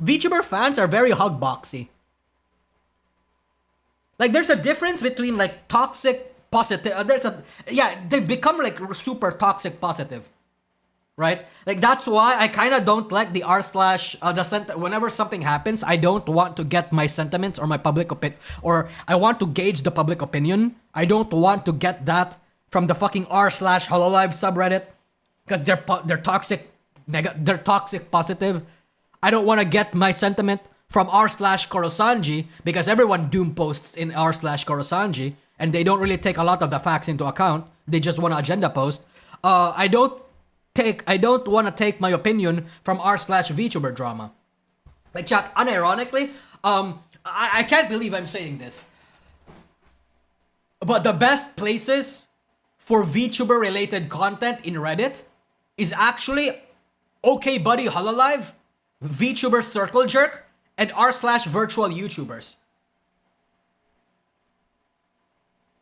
VTuber fans are very hugboxy. Like, there's a difference between, like, toxic positive. They become, like, super toxic positive. Right? Like, that's why I kind of don't like the whenever something happens, I don't want to get my sentiments or my public opinion, or I want to gauge the public opinion. I don't want to get that from the fucking r/Hololive subreddit. because they're toxic, they're toxic positive. I don't want to get my sentiment from r/Korosanji because everyone doom posts in r/Korosanji and they don't really take a lot of the facts into account. They just want to agenda post. I don't want to take my opinion from r/VTuber drama. Like, chat, unironically, I can't believe I'm saying this, but the best places for VTuber related content in Reddit is actually OK Buddy Hololive, VTuber Circle Jerk, and r/virtual YouTubers.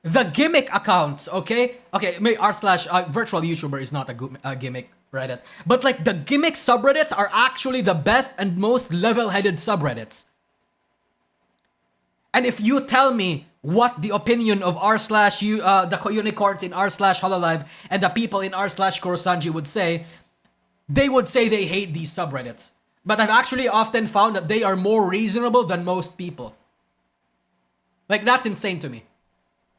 The gimmick accounts, okay, r/virtual YouTuber is not a gimmick Reddit, but like the gimmick subreddits are actually the best and most level-headed subreddits. And if you tell me what the opinion of the unicorns in r/Hololive and the people in r/Korosanji would say, they would say they hate these subreddits. But I've actually often found that they are more reasonable than most people. Like, that's insane to me.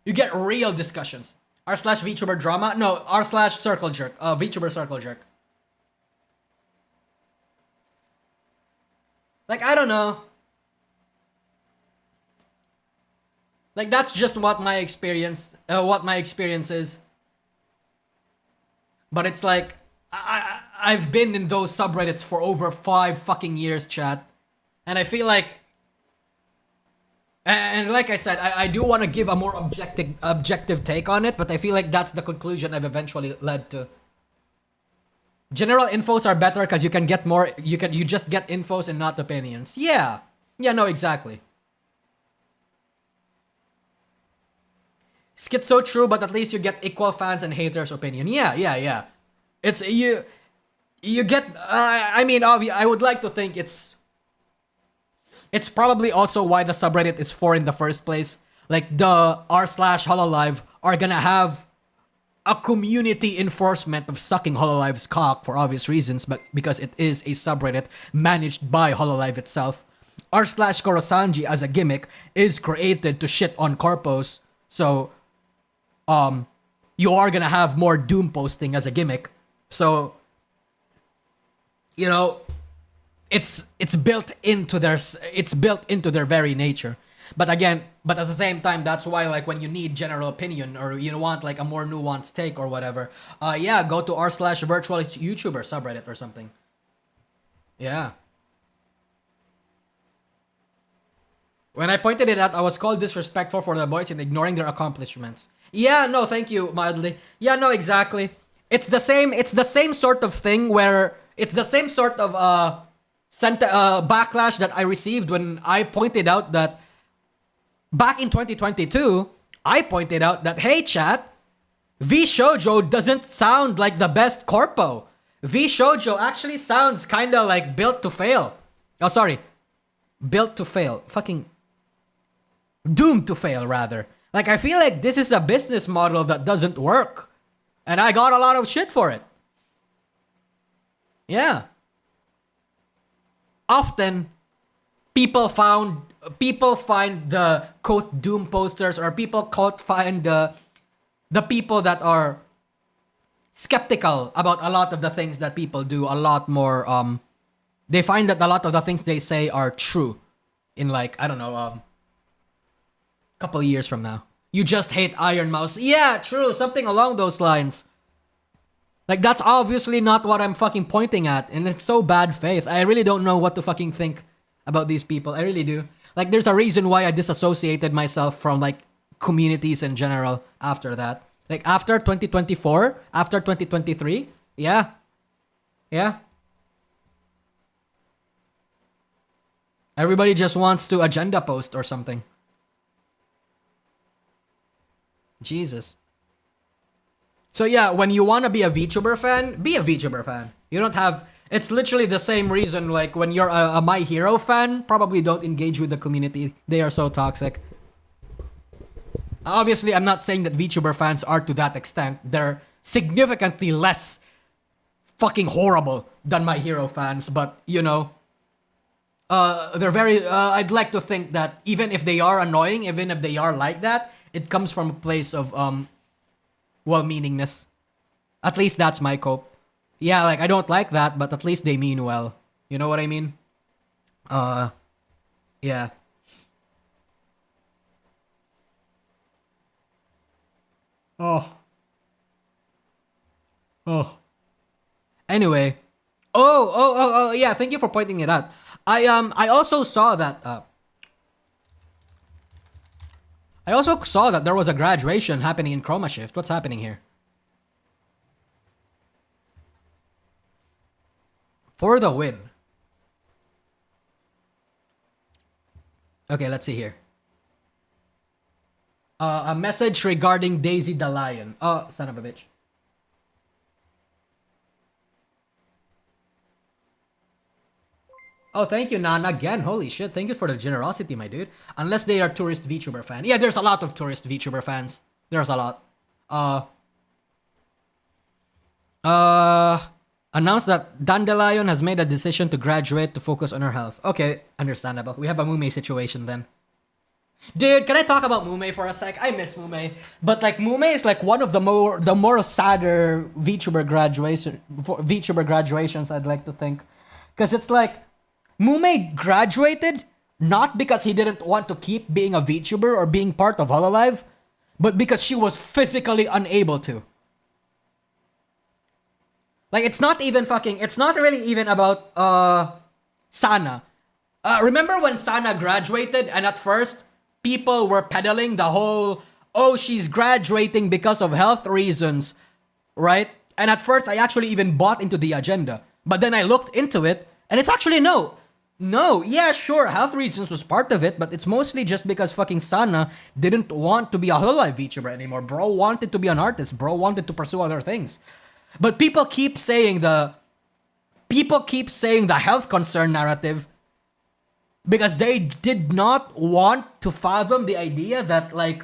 You get real discussions. r/VTuber drama? No, r/Circle Jerk. VTuber Circle Jerk. Like, I don't know. Like, that's just what my experience is. But it's like, I've been in those subreddits for over 5 fucking years, chat. And I feel like, and like I said, I do want to give a more objective take on it, but I feel like that's the conclusion I've eventually led to. General infos are better because you can get more, you just get infos and not opinions. Yeah, no, exactly. It's so true, but at least you get equal fans and haters' opinion. Yeah. It's you get. I mean, I would like to think it's probably also why the subreddit is for in the first place. Like, the r/Hololive are gonna have a community enforcement of sucking Hololive's cock for obvious reasons, but because it is a subreddit managed by Hololive itself. r/Korosanji as a gimmick is created to shit on corpos, so you are gonna have more doom posting as a gimmick. So, you know, it's built into their very nature. But again, at the same time, that's why, like, when you need general opinion or you want like a more nuanced take or whatever, go to r/virtual YouTuber subreddit or something. Yeah. When I pointed it out, I was called disrespectful for the boys and ignoring their accomplishments. Yeah, no, thank you, mildly. Yeah, no, exactly. It's the same sort of thing where it's the same sort of backlash that I received when I pointed out that back in 2022, I pointed out that, hey chat, V Shoujo doesn't sound like the best corpo. V Shoujo actually sounds kinda like built to fail. Oh, sorry. Built to fail. Fucking doomed to fail, rather. Like, I feel like this is a business model that doesn't work. And I got a lot of shit for it. Yeah. Often, people find the quote doom posters, or people quote find the people that are skeptical about a lot of the things that people do a lot more. They find that a lot of the things they say are true in, like, I don't know, couple years from now. You just hate Iron Mouse. Yeah, true. Something along those lines. Like, that's obviously not what I'm fucking pointing at. And it's so bad faith. I really don't know what to fucking think about these people. I really do. Like, there's a reason why I disassociated myself from, like, communities in general after that. Like, after 2024, after 2023, yeah. Everybody just wants to agenda post or something. Jesus. So yeah, when you want to be a VTuber fan, be a VTuber fan. You don't have... It's literally the same reason, like, when you're a My Hero fan, probably don't engage with the community. They are so toxic. Obviously, I'm not saying that VTuber fans are to that extent. They're significantly less fucking horrible than My Hero fans, but, you know... they're very... I'd like to think that even if they are annoying, even if they are like that, it comes from a place of, well-meaningness. At least that's my cope. Yeah, like I don't like that, but at least they mean well. You know what I mean? Yeah. Oh. Oh. Anyway. Oh, yeah, thank you for pointing it out. I also saw that I also saw that there was a graduation happening in Chroma Shift. What's happening here? For the win. Okay, let's see here. A message regarding Daisy the Lion. Oh, son of a bitch. Oh, thank you, Nan. Again, holy shit. Thank you for the generosity, my dude. Unless they are tourist VTuber fan. Yeah, there's a lot of tourist VTuber fans. There's a lot. Announced that Dandelion has made a decision to graduate to focus on her health. Okay, understandable. We have a Mume situation then. Dude, can I talk about Mume for a sec? I miss Mume. But like Mume is like one of the more sadder VTuber graduations I'd like to think. Cause it's like Mume graduated not because he didn't want to keep being a VTuber or being part of Hololive, but because she was physically unable to. Like it's not really even about Sana. Remember when Sana graduated and at first people were peddling the whole, oh, she's graduating because of health reasons, right? And at first I actually even bought into the agenda. But then I looked into it and it's actually no, yeah, sure, health reasons was part of it, but it's mostly just because fucking Sana didn't want to be a Hololive VTuber anymore. Bro wanted to be an artist. Bro wanted to pursue other things. But people keep saying the health concern narrative because they did not want to fathom the idea that like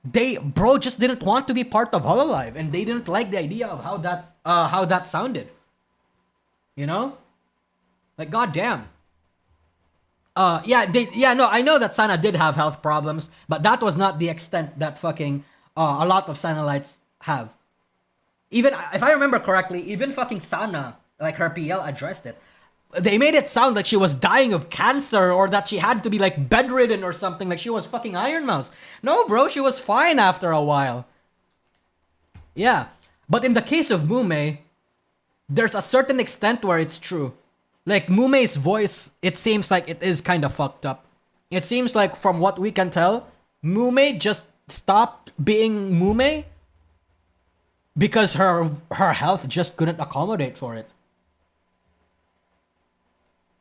bro just didn't want to be part of Hololive and they didn't like the idea of how that sounded. You know? Like goddamn. I know that Sana did have health problems, but that was not the extent that fucking a lot of Sanalites have. Even if I remember correctly, even fucking Sana, like her PL addressed it. They made it sound like she was dying of cancer or that she had to be like bedridden or something, like she was fucking Iron Mouse. No, bro, she was fine after a while. Yeah. But in the case of Mume, there's a certain extent where it's true. Like Mume's voice, it seems like it is kind of fucked up. It seems like from what we can tell, Mume just stopped being Mume because her health just couldn't accommodate for it.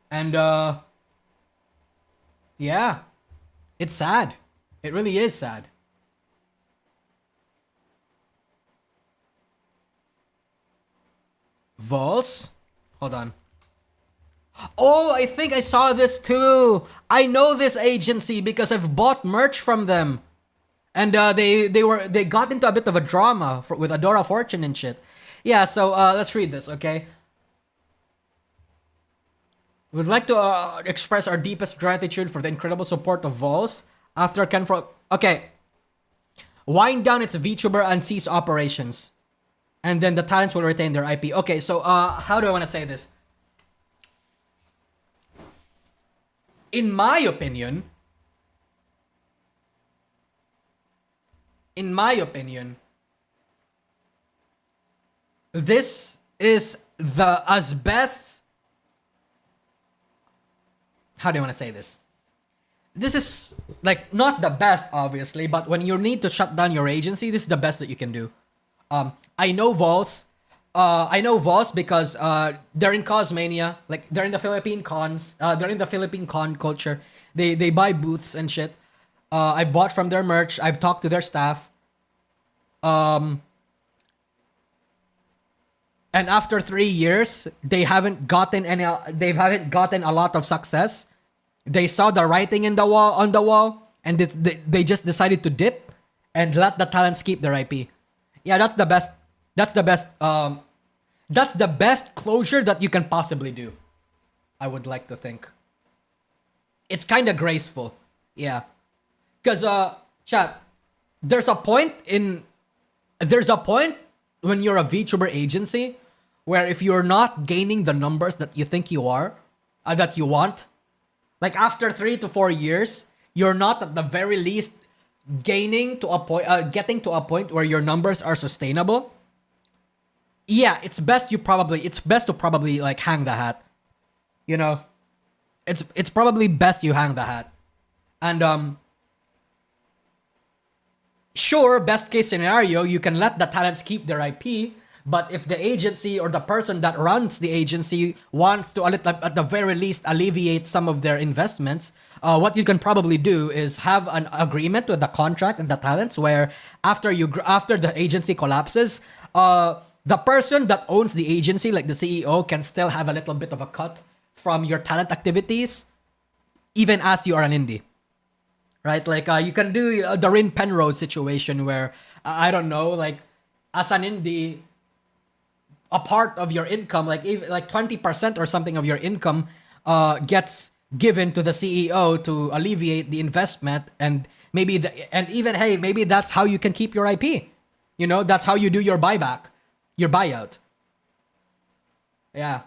And yeah, it's sad. It really is sad. Vols? Hold on. Oh, I think I saw this too. I know this agency because I've bought merch from them. And they got into a bit of a drama with Adora Fortune and shit. Yeah, so let's read this, okay? We'd like to express our deepest gratitude for the incredible support of Vols after Kenfro. Okay. Wind down its VTuber and cease operations. And then the talents will retain their IP. Okay, so how do I want to say this? In my opinion, this is the as best. How do you want to say this? This is like not the best, obviously, but when you need to shut down your agency, this is the best that you can do. I know Vols. I know Vols because they're in Cosmania, like they're in the Philippine cons. They're in the Philippine con culture. They buy booths and shit. I bought from their merch. I've talked to their staff. And after 3 years, they haven't gotten a lot of success. They saw the writing on the wall, and they just decided to dip and let the talents keep their IP. Yeah, that's the best. That's the best closure that you can possibly do. I would like to think. It's kind of graceful. Yeah. Because, chat, there's a point when you're a VTuber agency, where if you're not gaining the numbers that you think you are, that you want, like after 3 to 4 years, you're not at the very least gaining to a point, getting to a point where your numbers are sustainable. Yeah, it's best to probably like hang the hat. You know, it's probably best you hang the hat. And sure, best case scenario, you can let the talents keep their IP, but if the agency or the person that runs the agency wants to, at the very least, alleviate some of their investments, what you can probably do is have an agreement with the contract and the talents where after the agency collapses, the person that owns the agency, like the CEO, can still have a little bit of a cut from your talent activities, even as you are an indie. Right? Like, you can do the Rin Penrose situation where, I don't know, like, as an indie, a part of your income, like 20% or something of your income, gets given to the CEO to alleviate the investment, and maybe maybe that's how you can keep your IP. You know, that's how you do your buyback, your buyout. Yeah.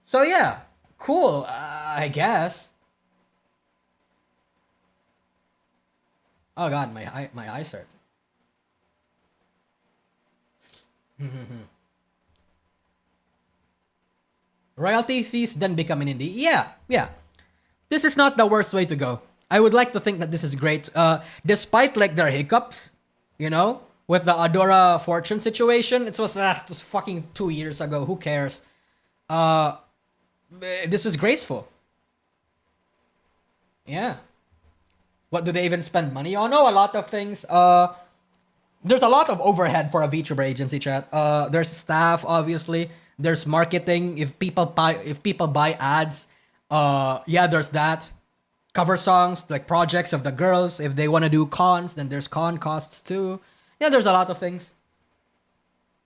So yeah, cool. I guess. Oh god, my eyes hurt. Royalty fees then become an indie. Yeah. This is not the worst way to go. I would like to think that this is great. Despite like their hiccups, you know, with the Adora Fortune situation, it was fucking 2 years ago. Who cares? This was graceful. Yeah. What do they even spend money on? Oh, a lot of things. There's a lot of overhead for a VTuber agency, chat. There's staff, obviously. There's marketing. If people buy ads, yeah, there's that. Cover songs, like projects of the girls. If they want to do cons, then there's con costs too. Yeah, there's a lot of things.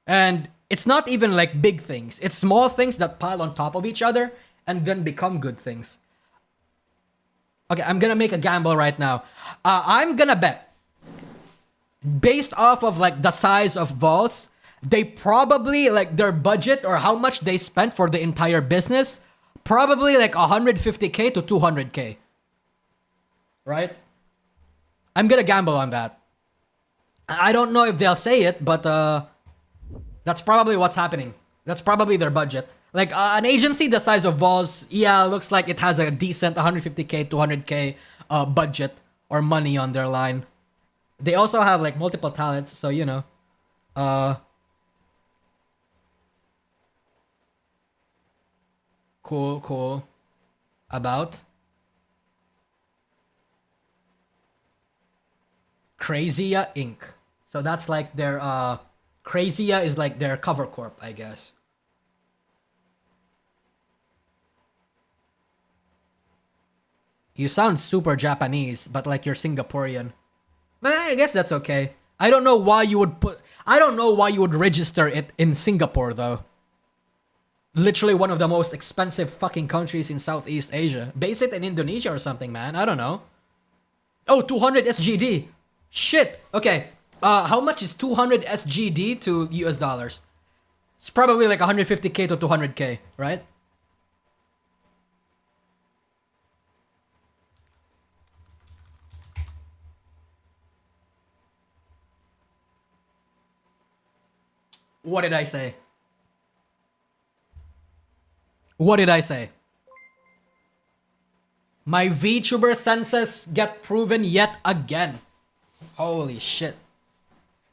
And it's not even like big things. It's small things that pile on top of each other and then become good things. Okay, I'm gonna make a gamble right now. I'm gonna bet, based off of like the size of vaults, they probably, like, their budget or how much they spent for the entire business, probably like 150k to 200k. Right? I'm gonna gamble on that. I don't know if they'll say it, but that's probably what's happening. That's probably their budget. Like, an agency the size of Vols, yeah, looks like it has a decent 150k, 200k budget or money on their line. They also have, like, multiple talents, so, you know. Cool. About Crazia Inc. So that's like their, Crazia is like their cover corp, I guess. You sound super Japanese, but like you're Singaporean. But I guess that's okay. I don't know why you would register it in Singapore though. Literally one of the most expensive fucking countries in Southeast Asia. Base it in Indonesia or something, man. I don't know. Oh, 200 SGD. Shit. Okay. How much is 200 SGD to US dollars? It's probably like 150k to 200k, right? What did I say? What did I say? My VTuber senses get proven yet again. Holy shit.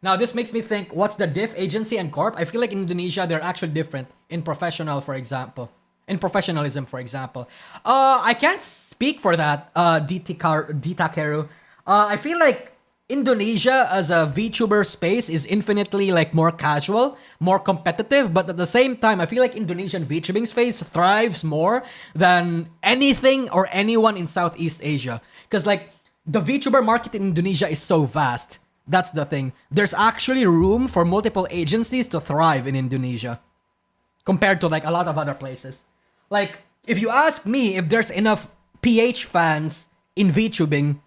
Now this makes me think, what's the diff, agency and corp? I feel like in Indonesia they're actually different in professional, for example. In professionalism, for example. I can't speak for that, Ditakeru. I feel like Indonesia as a VTuber space is infinitely like more casual, more competitive, but at the same time, I feel like Indonesian VTubing space thrives more than anything or anyone in Southeast Asia. Because like the VTuber market in Indonesia is so vast. That's the thing. There's actually room for multiple agencies to thrive in Indonesia compared to like a lot of other places. Like if you ask me if there's enough PH fans in VTubing,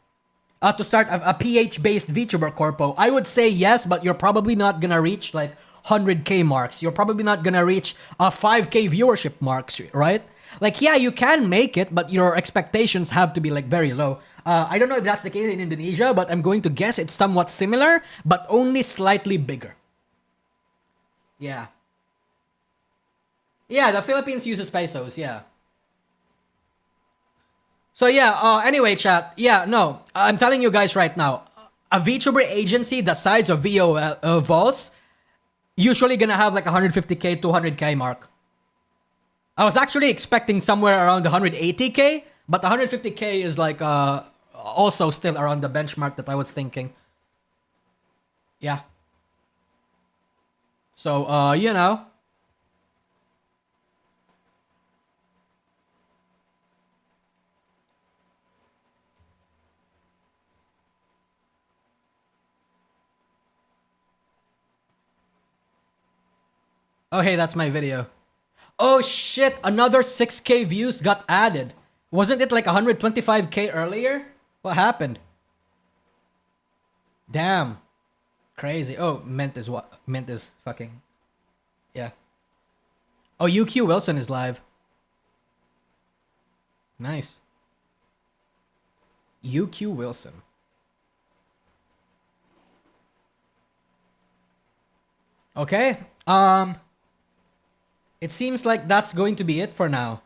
to start a PH-based VTuber corpo, I would say yes, but you're probably not gonna reach like 100k marks. You're probably not gonna reach 5k viewership marks, right? Like, yeah, you can make it, but your expectations have to be like very low. I don't know if that's the case in Indonesia, but I'm going to guess it's somewhat similar, but only slightly bigger. Yeah. Yeah, the Philippines uses pesos, yeah. So yeah, anyway, chat. Yeah, no, I'm telling you guys right now, a VTuber agency the size of VO Vaults usually gonna have like 150k, 200k mark. I was actually expecting somewhere around 180k, but 150k is like also still around the benchmark that I was thinking. Yeah. So you know. Oh, hey, that's my video. Oh shit, another 6k views got added. Wasn't it like 125k earlier? What happened? Damn. Crazy. Oh, Mint is what? Mint is fucking... Yeah. Oh, UQ Wilson is live. Nice. UQ Wilson. Okay. It seems like that's going to be it for now.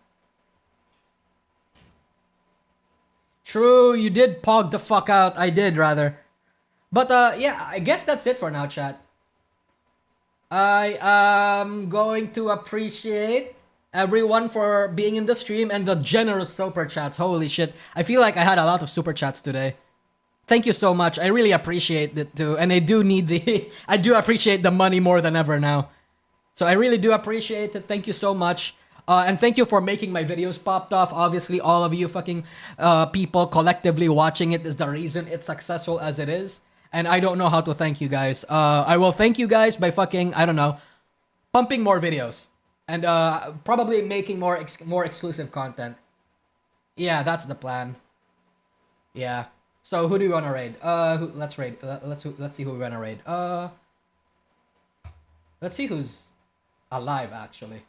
True, you did pog the fuck out. I did, rather. But, yeah, I guess that's it for now, chat. I am going to appreciate everyone for being in the stream and the generous super chats. Holy shit. I feel like I had a lot of super chats today. Thank you so much. I really appreciate it too. And I do need the... I do appreciate the money more than ever now. So I really do appreciate it. Thank you so much. And thank you for making my videos popped off. Obviously, all of you fucking people collectively watching it is the reason it's successful as it is. And I don't know how to thank you guys. I will thank you guys by fucking, I don't know, pumping more videos. And probably making more exclusive content. Yeah, that's the plan. Yeah. So who do we want to raid? Let's raid. Let's see who we want to raid. Let's see who's alive, actually.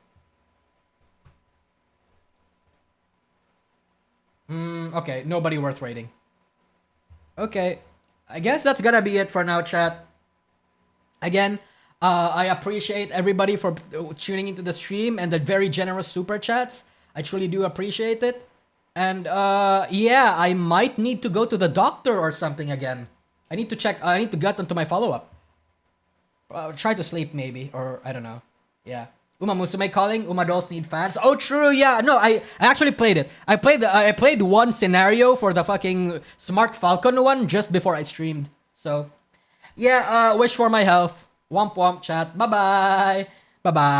Okay, nobody worth raiding. Okay, I guess that's gonna be it for now, chat. Again, I appreciate everybody for tuning into the stream and the very generous super chats. I truly do appreciate it. And yeah, I might need to go to the doctor or something again. I need to check. I need to get onto my follow-up. Try to sleep maybe, or I don't know. Yeah. Uma Musume calling. Uma dolls need fans. Oh, true. Yeah. No, I actually played it. I played one scenario for the fucking Smart Falcon one just before I streamed. So, yeah. Wish for my health. Womp womp chat. Bye bye. Bye bye.